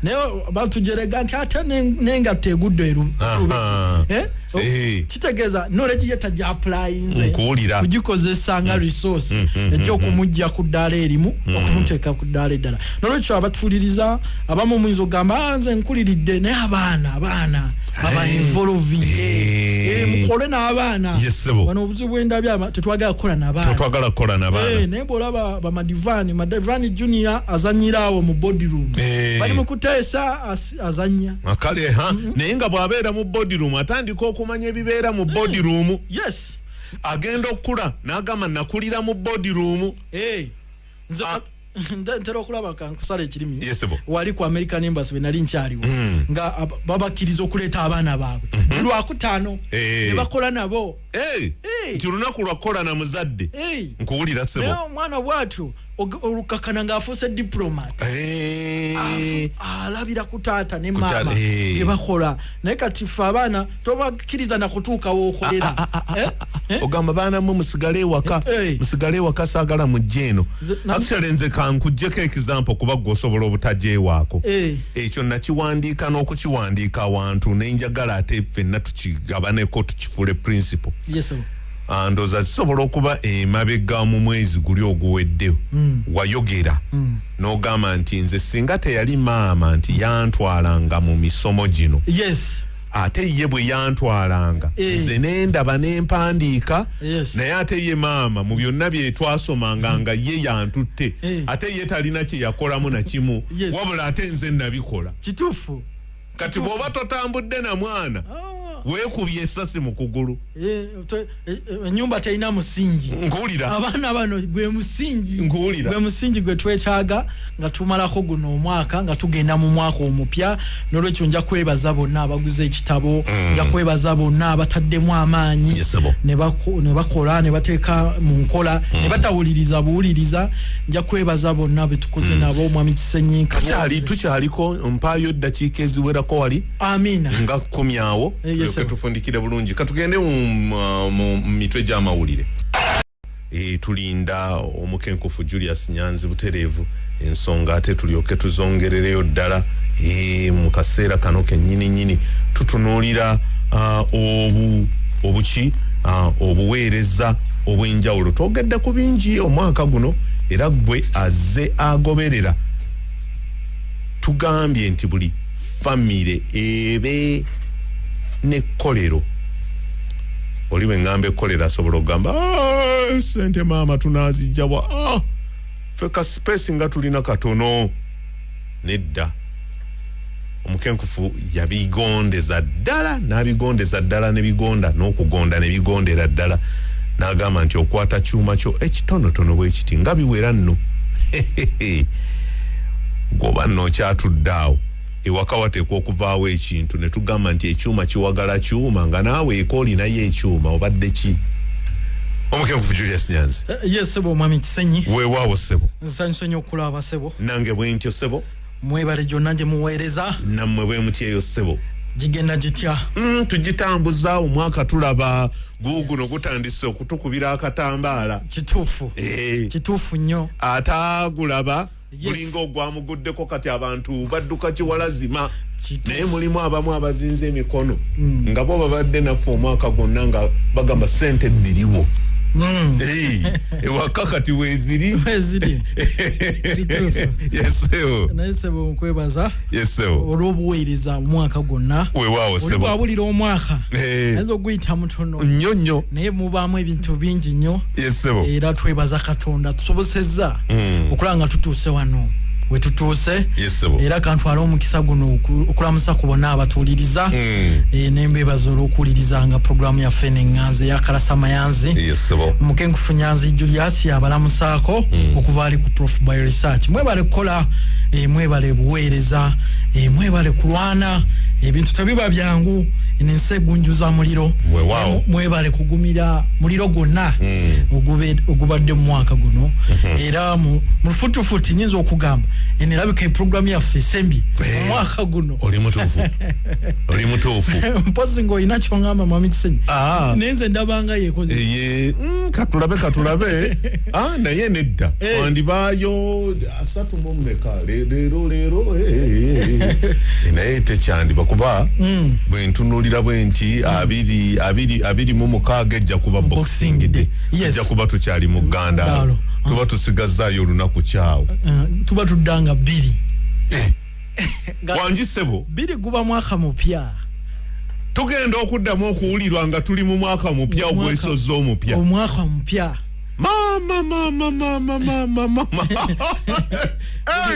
Nayo batujerega nti ate nengatte eguddo eru. Kitegeeza knowledge yetajja applyinze. Kugikozesa nga resource. Ejja okumujja ku ddaala erimu okumuteeka ku ddaala eddala. Nolwekyo abatuliriza abamu muyinza ogamba nze nkuliridde naye abaana aba involving mukole n'abaana wano obuzibu endabya tetwagala kukola n'abaana naye bw'olaba bamadivani junior azanyira awo mu body room bali mu kuteesa azanya akale naye nga bw'abeera mu body room atandika okumanya ebibeera mu body room agenda okukula n'agamba nakulira mu body room ntera okulaba kankusala ekirimi wali ku American Embassy bwe nali nkyaliwo nga babakkiriza okuleeta abaana baabwe lwakutaano ne bakola nabo nti olunaku lwakola na muzadde nkuwulira sebo naye omwana bwatyo olukakana ng'afuuse diplomat alabira ku taata ne maama ne bakola naye kati ffe abaana tobakkiriza na kutuuka w'okolera ogamba baana mmwe musigale ewaka saagala mujje eno actually nze kankuggyeko example kuba gwe osobola obutajeewaako ekyo nakiwandiika n'okukiwandiika awantu ne njagala ate ffenna tukigabaneko tukifule principle ndoza kisobola okuba emabega mu mwezi guli oguwedde wayogera n'ogamba nti nze singa teyali maama nti yantwalanga mu misomo gino ate ye bwe yantwalanga nze nendaba nempandiika naye ate ye maama mu byonna bye twasomanga nga ye yantutte ate ye talina kye yakolamu na kimu wabula ate nze nabikola kituufu kati bw'oba totambudde na mwana weekubye essasi mu kugulu ennyumba terina musingi nkuwulira abaana bano gwe musingi gwe twetaaga nga tumalako guno omwaka nga tugenda mu mwaka omupya n'olwekyo nja kwebaza bonna abaguze ekitabo nja kwebaza bonna abataddemu amaanyi ne bakola ne bateeka mu nkola ne batawuliriza buwuliriza nja kwebaza bonna betukoze nabo omwami Kisenyiika tukyaliko mpaayo eddakiika eziwerako wali amina nga 10 awo tufundikire bulungi katugende mu mitwe gy'amawulire tulinda Omukenkufu Julius Nyanzi butereevu ensonga ate tulyoke tuzongerereyo ddala mu kaseera kano kennyini tutunuulira obuweereza obw'enjawulo twogedde ku bingi omwaka guno era gwe azze agoberera tugambye nti buli famire ebe ne kolero oli bwengamba ekolera asobola okugamba sente maama tunazijjawa feka space nga tulina katono nedda Omukenkufu yabigondeza ddala n'abigondeza ddala ne bigonda n'okugonda ne bigondera ddala n'agamba nti okwata kyuma kyo ekitonotono bwe kiti nga biwera nno goba nno kyatudde awo ewaka wateekwa okuvaawo ekintu ne tugamba nti ekyuma kiwagala kyuma nga naawe eka olinayo ekyuma obadde ki Omukenkufu Julius Nyanzi yes sebo mwami Kisenyi weewaawo sebo nsanyusonyi okulaba sebo nange bwe ntyo sebo mwebale gyonna gye muweereza nammwe bwe mutyeyo sebo gigenda gitya tugitambuza omwaka tulaba guguno gutandise okutukubira akatambaala kituufu nnyo ataagulaba gulinga ogwamuguddeko kati abantu badduka kiwalazima naye mulimu abamu abazinze emikono nga bo babadde naffe omwaka gwonna nga bagamba sente ddiriwo wakakati weziri yes sebo naye sebo nkwebaza yes sebo olw'obuweereza omwaka gwonna weewaawo sebo olwabulira omwaka ayinza okuyita mutono nnyo naye mubaamu ebintu bingi nnyo yes sebo era twebaza Katonda tusobosezza okulaba nga tutuuse wano wetutuuse era kantwala omukisa guno okulamusa ku bonna abatuuliriza n'embeebaza olw'okuwulirizanga programu yaffe n'Nyanzi yakalasa Nyanzi Omukenkufu Nyanzi Julius yabalamusaako okuva ali ku Prof Bioresearch mwebale kukola mwebale buweereza mwebale kulwana ebintu tebiba byangu n'ensi egunjuza muliro mwebale kugumira muliro gwonna ogubadde mu mwaka guno era mu lufutufuti nyinza okugamba enelabika programu yaffe sembi omwaka guno oli mutuufu mpozi ng'olina kyongamba Mwami Kisenyi nenze ndabanga yekoze katulabe naye nedda wandibaayo 3 leero naye tekyandiba kuba bwe ntunuulira bwe nti 26 ejja kuba Boxing Day ejja kuba tukyali mu Uganda tuba tusigazaayo olunaku kyawo tuba tuddanga 2 wanjisebo 2 guba mwaka mupya tugenda okuddamu okuwulirwa nga tuli mu mwaka mupya ogwesozza omupya omwaka mupya mama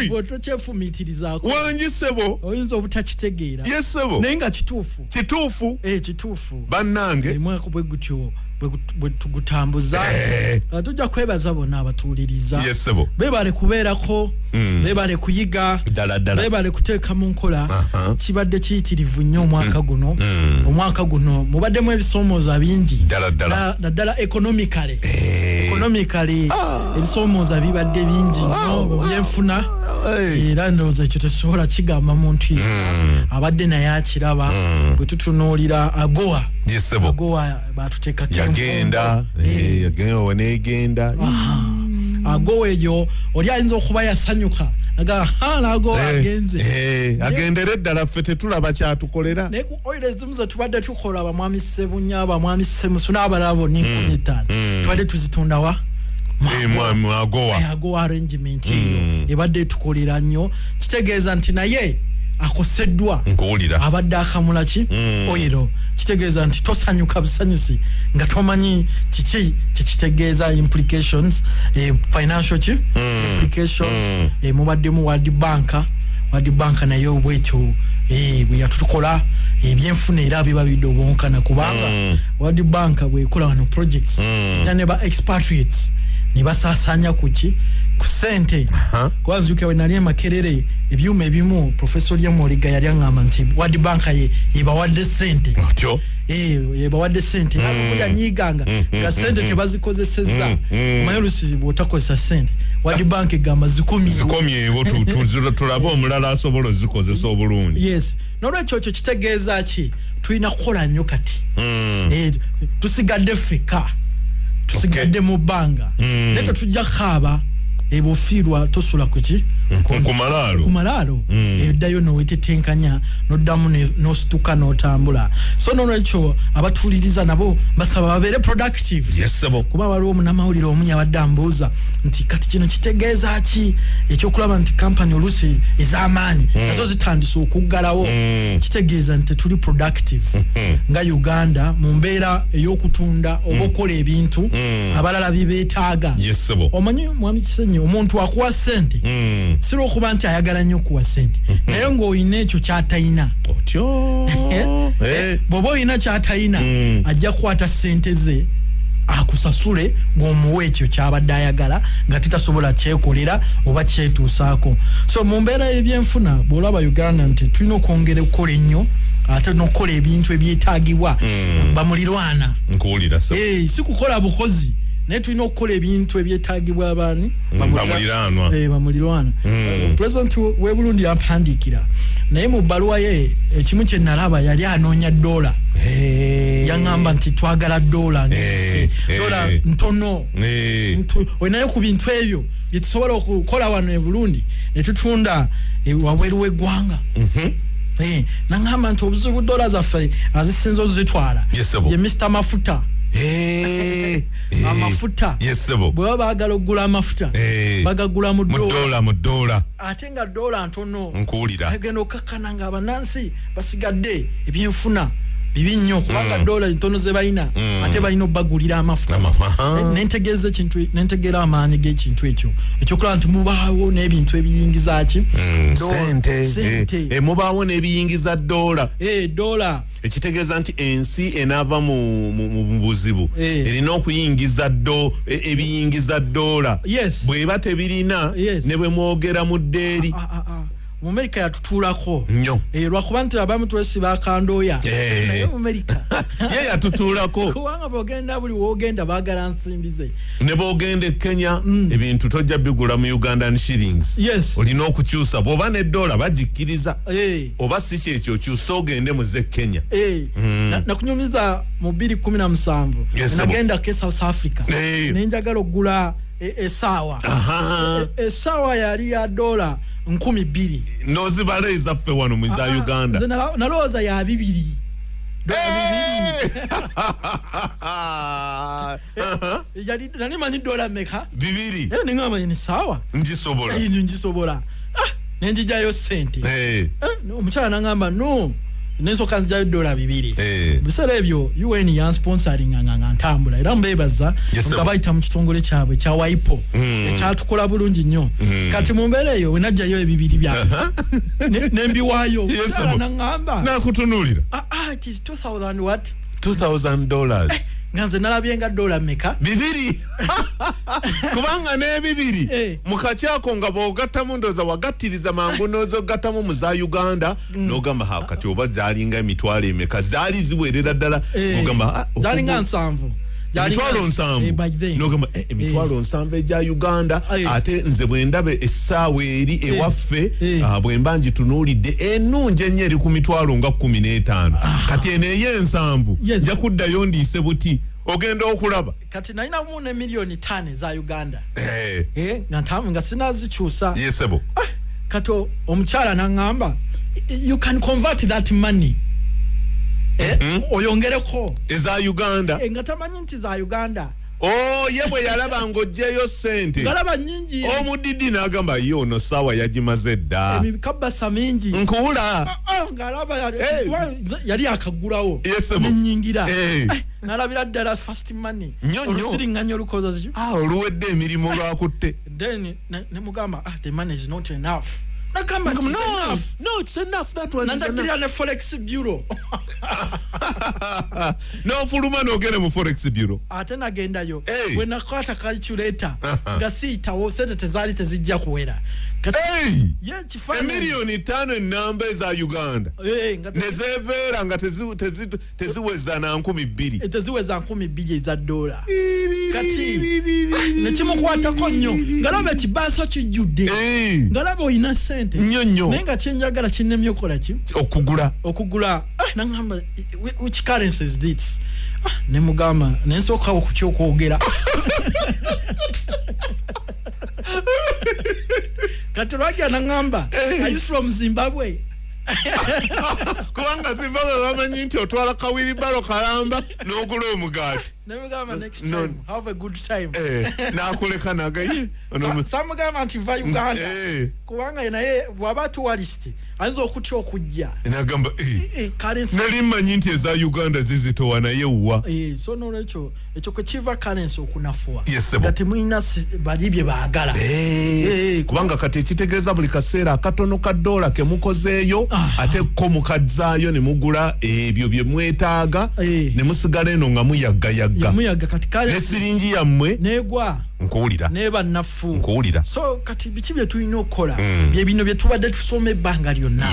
Boto chefu mitirizaako wanjisebo oyinza obutakitegeera yesebo naye nga kituufu kituufu bannange mwaka bwe gutyo bwe tugutambuza tujja kwebaza bonna abatuuliriza beebale kubeerako beebale kuyiga beebale kuteeka mu nkola kibadde kiyitirivu nnyo omwaka guno omwaka guno mubaddemu ebisoomooza bingi naddala economically ebisoomooza bibadde bingi nnyo byenfuna era ndowooza ekyo tesobola kigamba muntu abadde naye akiraba bwe tutunuulira agoa batuteekako yagenda agowa eyo oli ayinza okuba yasanyuka agendera eddala ffe tetulaba kyatukolera naye oyira ezimu ze tubadde tukola bamwami Sebunya bamwami Semusu n'abalala bonna 15 tubadde tuzitundawa agowa arrangement eyo ebadde tukolera nnyo kitegeeza nti naye akoseddwa abadde akamula ki oyiro kitegeeza nti tosanyuka busanyusi nga tomanyi kiki kitegeeza implications financial implications mubaddemu World Bank nayo bwekyo bwe yatukola ebyenfuna era biba bidobonkana kubanga World Bank bwekola wano projects ne ba expatriates ne basasanya kuki ku sente kwanzuka we nali makerere ebyuma ebimu Professor Lyamoliga yali angamba nti World Bank yebawadde sente yebawadde sente nakuja nyiganga nga sente tebazikozesezza mayerusi botakozesa sente World Bank gamba zikomyewo tulaba omulala asobola ozikozesa obulungi yes nolwekyo kitegeeza ki tulina kukola nnyo kati tusigadde feka tusigadde mu bbanga neto tujja kaaba ebofirwa tosula kuki kumalaalo eddayo nowetetenkanya noddamu nosituka notambula so nolwekyo abatuuliriza nabo basaba babeere productive kuba waliwo omunamawulire omu yabadde ambuuza nti kati kino kitegeeza ki ekyokulaba nti kampani oluusi ez'amaanyi nazo zitandise okuggalawo kitegeeza nti tuli productive nga Uganda mu mbeera ey'okutunda oba okukola ebintu abalala bibeetaaga omanyi Mwami Kisenyi omuntu akuwa sente siro okuba nti ayagala nnyo okuwa sente naye ng'olina ekyo ky'atayina bw'oba olina ky'atayina ajja kukwata sente ze akusasule ng'omuwa ekyo ky'abadde ayagala nga titasobola kyekolera oba kyetuusaako so mu mbeera y'ebyenfuna bw'olaba Uganda nti tulina okwongera okukola ennyo ate n'okukola ebintu ebyetaagibwa bamulirwana si kukola bukozi naye tulina okukola ebintu ebyetaagibwa abaani bamulirwana President w'e Burundi yampandiikira naye mu bbaluwa ye ekimu kye nalaba yali anoonya $. Yaŋŋamba nti twagala $. Dola ntono olinayo ku bintu ebyo bye tusobola okukola wano e Burundi ne tutunda wabweru w'eggwanga naŋŋamba nti obuzibu $. Zaffe azisinza ozitwala ye Mr. Mafuta amafuta bwe baagala okugula amafuta bagagula mu dola ate nga dola ntono nkuwulira agenda okakkana nga abanansi basigadde ebyenfuna bibi nnyo kubanga dola ntono ze balina ate balina obbagulira amafuta nentegeera amaanyi g'ekintu ekyo ekyokulaba nti mubaawo n'ebintu ebiyingiza ki sente mubaawo n'ebiyingiza dola ekitegeeza nti ensi enaava mu buzibu erina okuyingiza ebiyingiza dola bw'eba tebirina ne bwe mwogera mu ddeeri mu America yatutuulako nnyo lwakuba nti abamu twesiba akandooya naye mu America ye yatutuulako kubanga bw'ogenda buli woogenda baagala nsimbi ze ne bw'ogenda e Kenya ebintu tojja bigula mu Ugandan shillings olina okukyusa bw'oba ne dola bagikkiriza oba si kyekyo kyusa ogende mu ze Kenya nakunyumiza mu 2017 nagenda ke South Africa nenjagala okugula essaawa yali ya dola 200 nozibala ezaffe wano mu za Uganda nalowooza ya 2 nani manyi dola meka 2 ningamba ni sawa njisobola nenjijayo sente omukyala nangamba no nensoka njayo dola 2 bisala ebyo UN ya sponsoring nganga ntambula era mbebaza nga bayita mu kitongole kyabwe kya waipo ekyatukola bulungi nnyo kati mu mbeera eyo wenajjayo ebibiri bya nembiwaayo nangamba nakutunulira it is 2000 what $2,000 nganze nalabye nga dola meka 2 kubanga ne 2 mukakyako nga bogattamu ndoza wagattiriza mangu nozogattamu mu za Uganda nogamba kati oba zalinga emitwalo emeka zali ziwerera ddala nogamba zalinga 7 emitwalo 7 nogamba emitwalo 7 ejja Uganda ate nze bwendabe essaawa eri ewaffe bwembanji tunuulidde ennungi ennyo eri ku mitwalo nga 15 kati eneeye 7 nja kuddayo ndiise buti ogenda okulaba kati nalina mu ne milioni 5 za Uganda nga sinazikyusa yesebo kati omukyala nangamba you can convert that money oyongereko eza Uganda nga tamanyi nti za Uganda yebwe yalaba ng'oggyeyo sente galaba nyingi omudidi n'agamba ye ono sawa yagimaze dda emikabasa mingi nkuwula galaba yali akagulawo nenyingira nalabira ddala fast money olusiringanya olukoza zikyo oluwedde emirimu lwakutte then nemugamba the money is not enough no, it's enough. That one is enough. Nanda Forex Bureau. No, fuluma no gene mu Forex Bureau. Atena genda yo. When a kwata calculator, gasita wo sente tezali tezijja kuwera. Yeah, chifani. $1,500,000 numbers are Uganda. Nezevera nga teziweza na 2,000. Teziweza 2,000 za dola. Kati. Nechimu kwata konyo. Ngalabe chibaso chijudde. Ngalabe oyina sente. Nyonyo. Nenga chenjagala kinnemyo kola ki? Okugula. Nangamba which currency is this? Nemugamba nensoka okukyokogera. Katuraja nangamba are you from Zimbabwe? Kubanga Zimbabwe bamanyi nti otwala kawiri baro kalamba n'ogula omugati. Nemugamba next time have a good time. Nakuleka nagaye. Samugamba nti va Uganda. Kubanga naye bwaba tourist ayinza okutya okujja. Nagamba currency nali manyi nti eza Uganda zizitowa naye uwa. So n'olwekyo ekyo kwe kiva currency okunafuwa. Yesebo. Kati mwina balibye baagala. Kubanga kati ekitegeeza buli kaseera akatono ka dola ke mukozeeyo ate ko mukadzaayo ne mugula ebyo bye mwetaaga ne musigala eno nga muyagga kati kale ne siringi yammwe negwa nkuwulira neba nafu nkuwulira so kati bichi bye tulina okola bye bino bye tubadde tusome ebbanga lyonna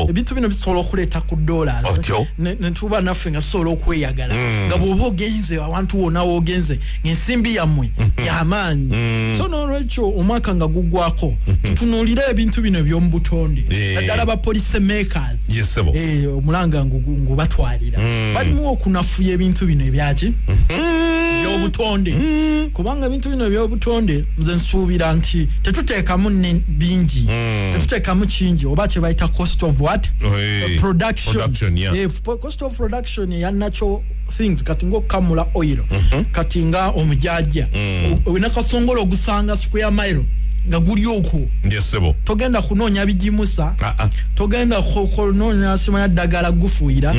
ebintu bino bisobola okuleeta ku dollars ne tuba naffe nga tusobola okweyagala nga bw'oba ogenze awantu wonna w'ogenze ng'ensimbi yammwe y'amaanyi so n'olwekyo omwaka nga guggwako tutunuulire ebintu bino eby'omu butonde naddala ba police makers omulanga ngu batwalira balimu okunafuya ebintu bino ebyaki ebyobutonde kubanga ebintu bino ebyobutonde nze nsuubira nti tetuteekamu bingi tetuteekamu kingi oba kye bayita cost of what production yeah. Cost of production ya natural things kati ng'okukamula oil kati nga omujaja olina kasongolo ogusanga square mile nga guli okwo ndiyesebo togenda kunoonya bijimusa togenda kunoonya simanya ddagala gufuuyira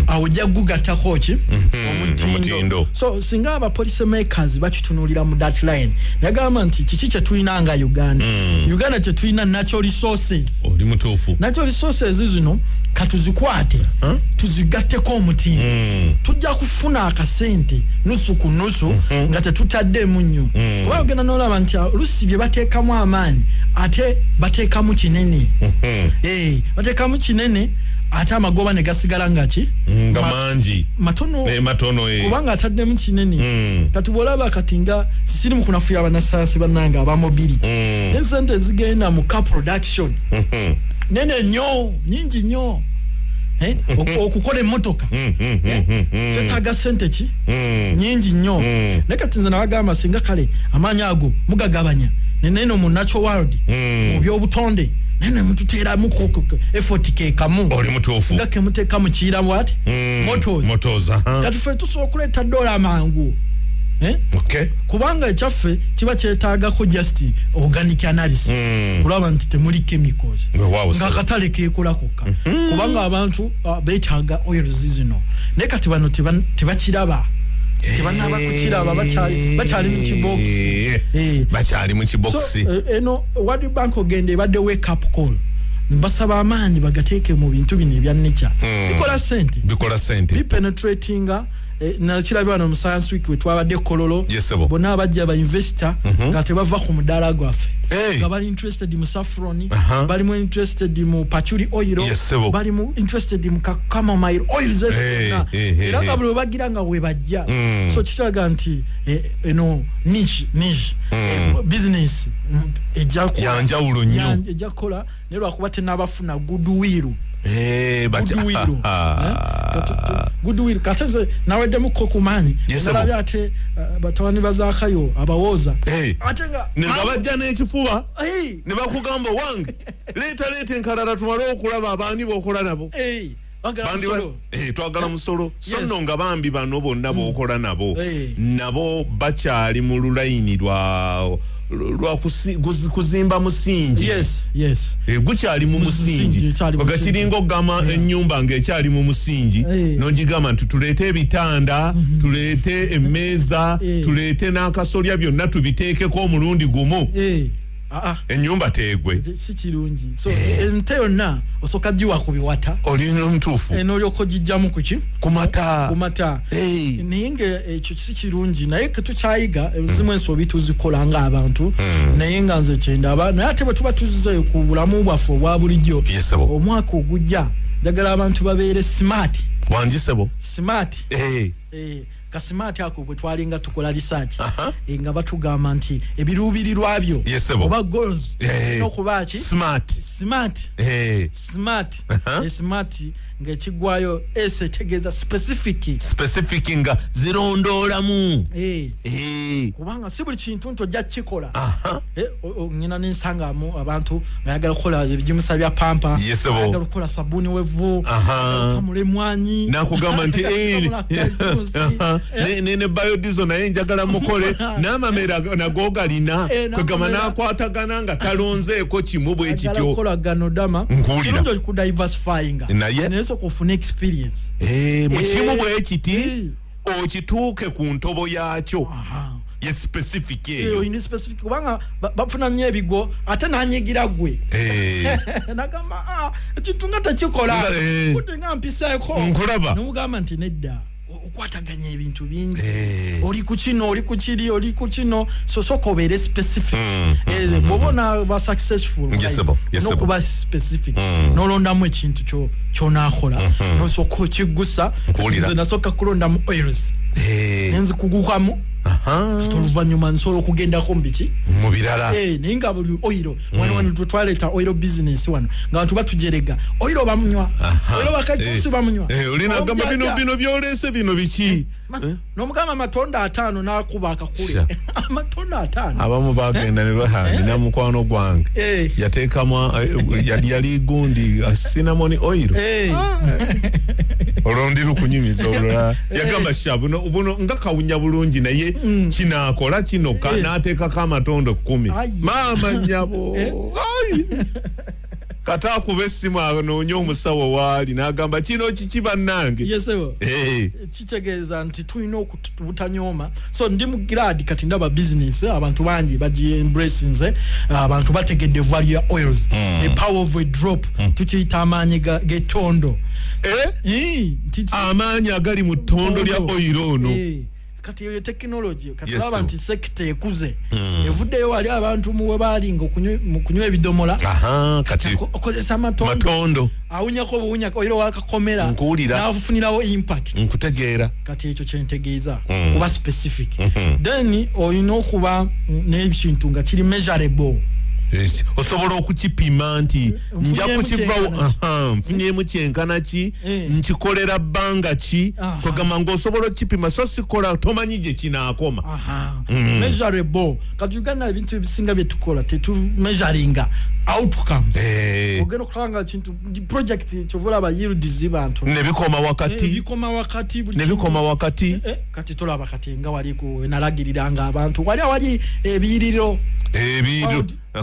awo ojja gugattako ki omutindo so singa aba policy makers bakitunuulira mu that line yagamba nti kiki kye tulina nga Uganda kye tulina natural resources oli mutuufu natural resources zino katuzikwate tuzigatteko omutindo tujja kufuna akasente nusu ku nusu nga tetutaddemu nnyo kuba ogenda n'olaba nti olusi bye bateekamu amaanyi ate bateekamu kinene bateekamu kinene ate amagoba ne gasigala nga ki nga mangi matono kubanga ataddemu kinene kati bw'olaba kati nga sirimu kunafuya banasaasi bannanga aba mobility n'ensente ezigenda mu car production nene nnyo nyingi nnyo okukola emmotoka kyetaaga sente ki nyingi nnyo naye kati nze nabagamba singa kale amaanyi ago mugagabanya neneno mu natural world mu byobutonde nene mututeeramu effort keekamu oli mutuufu nga kemuteeka mu kiira what motors kati ffe tusobola okuleeta dola amangu okay kubanga ekyaffe kiba kyetaagako just organic analysis kulaba nti temuli chemicals nga akatale keekola kokka kubanga abantu beetaaga oils zino naye kati bano tebakiraba tebanaba kukiraba bakyali mu kibox bakyali mu kibox eno World Bank ogende badde wake up call mbasaba amaanyi bagateeke mu bintu bino ebya nature bikola sente be penetrating na kirabye wano mu science week wetwabadde kololo bonna abajja ba investor nga tebava ku mudaala gwaffe nga bali interested mu saffron bali mu interested mu patchouli oil bali mu interested mu chamomile oil era nga buli bagira nga we bajja so kiraga nti eno niche business yanjawulo nnyo ejja kukola ne lwakuba tenabafuna goodwill goodwill kateze naweddemu kokumanyi nalabye ate batabani bazaakayo abawooza ate nga bajja n'ekifuba ne bakugamba wange leeta enkalala tumale okulaba abaani b'okola nabo twagala musolo so nno nga bambi bano bonna b'okola nabo bakyali mu lulayini lwa kuzimba musingi gukyali mu musingi gatiringa ogama ennyumba ng'ekyali mu musingi n'ogigamba nti tuleete ebitanda tuleete emmeeza tuleete n'akasolya byonna tubiteekeko omulundi gumu ennyumba teegwe si kirungi so ente yonna osooka giwa ku biwata olina omutuufu n'olyoko gijjamu kuki kumata naye nga ekyo si kirungi naye ketukyayiga ezimu ensobi tuzikola ng'abantu naye nga nze kyendaba naye ate bwe tuba tuzize ku bulamu bwaffe obwa bulijjo omwaka ogujja njagala abantu babeere smart wangisebo smart kasimati ako bwe twalinga tukola research nga batugamba nti ebiruubirirwa byo oba goals n'okuba ki smart ng'ekigwayo tegeeza specific nga zirondoolamu kubanga si buli kintu nti ojja kukikola nyina n'ensangamu abantu bayagala kukola ebijimusa bya pampa bayagala kukola sabuni w'evvu kamula emwanyi nakugamba nti ne biodiesel naye njagala mukole n'amamera nago galina kwegamba n'akwatagana nga talonzeeko kimu bwe kityo kirungi okudiversifyinga naye sooka ofune experience mu kimu bwe kiti okituuke ku ntobo yaakyo ye specific eyo ni specific kubanga bafuna nnyo ebigo ate nanyigira gwe nagamba ekintu nga tekikola kude nga mpisaeko nomugamba nti nedda okwataganya ebintu bingi oli ku kino sooka obeere specific bw'obona ba successful n'okuba specific n'olondamu ekintu ky'onaakola n'osooka okiggusa nze nasooka kulondamu oils nenzi kugukamu oluvannyuma nsobola okugendako mubiki mu birala naye nga buli oiro wano twaleeta oiro business wano nga bantu batujerega oiro bamunywa oiro bakatusi bamunywa olinagamba bino byoleese bino biki nomugamba amatonda 5 nakuba akakule amatonda 5 abamu bagenda ne bahandi na mukwano gwange yateekamu yali gundi cinnamon oil olondiru kunyumiza olula yagamba shabu buno nga kawunya bulungi naye kinakola kinoka nateekako amatondo 10 mama nyabo kata kuba essimu anoonye omusawo waali n'agamba kino kiki bannange yesewo kitegeeza nti tulina okubutanyooma so ndi mu grad kati ndaba business abantu bangi bagi embrace nze abantu bategedde value ya oils the power of a drop tukiyita amaanyi g'ettondo amaanyi agali mu ttondo lya oil ono kati yo technology kati abantu sector ekuze evuddeyo wali abantu muwe balinga okunywa ebidomola kati okozesa matondo awunyako buunya oyiro wakakomera nafunirawo impact nkutegeera kati ekyo kyentegeeza kuba specific then oyina okuba n'ebintu nga kiri measurable osobola okukipima nti nja kukivawo nfunyemu kyenkana ki nkikolera bbanga ki kwegamba ng'osobola okukipima so sikola tomanyi gye kinaakoma measurable kati Uganda ebintu ebisinga bye tukola measuringa outcomes ogenda okulanga kintu project kyovola abayirudisi bantu nebikoma wakati kati tolaba kati nga waliku nalagiriranga abantu wali ebiyiriro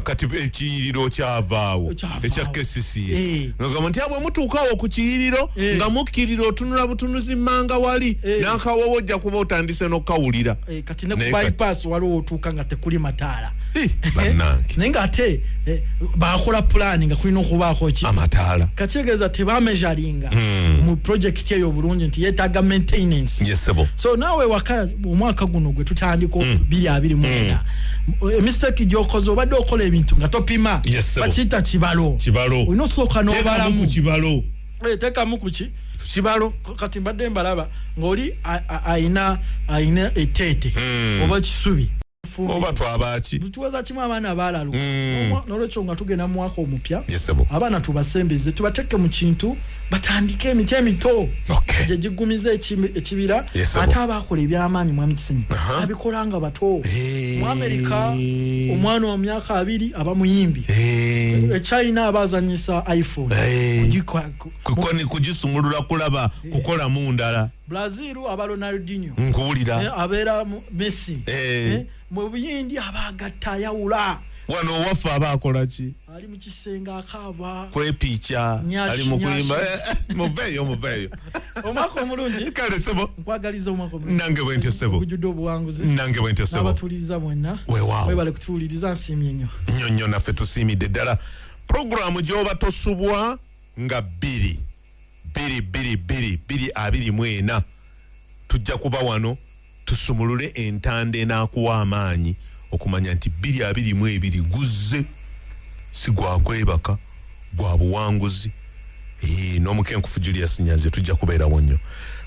kati ekiyiriro kyavaawo ekya KCCA ngamba nti abwe mutuukawo ku kiyiriro nga mukkirira otunula butunuzi mmanga wali n'akawowo ojja kuba otandise n'okawulira kati ne ku bypass waliwo otuuka nga tekuli mataala bannange naye nga ate bakola planning nga kulina okubaako ki amataala kakitegeeza tebameasuringa mu project eyo bulungi nti yeetaaga maintenance so naawe waka omwaka guno gwe tutandika 2024 mistake gyokoze obadde okola ebintu nga topima bakiyita kibalo olina okusooka n'obalamu teekamu kuki kibalo kati mbadde mbalaba ng'oli ayina etteete oba kisubi oba twabaki tuwaza kimu abaana baalaluka n'olwekyo nga tugenda mu mwaka omupya abaana tubasembeze tubateeke mu kintu batandike emiti emito gye gigumiza ekibira ate abaakola ebyamaanyi mwami Kisenyi abikola nga bato mu Amerika omwana wa myaka 2 aba muyimbi China abazanyisa iPhone kugisumulula kulaba kukola mu ndala Brazil aba Ronaldinho nkuwulira abeera Messi mu buyindi abagatta yawula wano wafa abakola ki ali mu kisenga akaba kwepicha ali mu kuyimba muveyo omwaka omulungi kale sebo nkwagaliza omwaka omulungi nange bwentyo sebo bujudde obuwanguzi nange bwentyo sebo abatuliriza mwenna webale kutuuliriza nsiimye nnyo naffe tusiimidde ddala programu gy'oba tosubwa nga 2024 tujja kuba wano tusumulule entande n'akuwa amaanyi okumanya nti 2022 guzze si gwa kwebaka gwa buwanguzi n'Omukenkufu Julius Nyanzi tujja kubeera wonnyo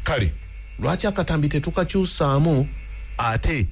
kale lwaki akatambi tetukakyusaamu ate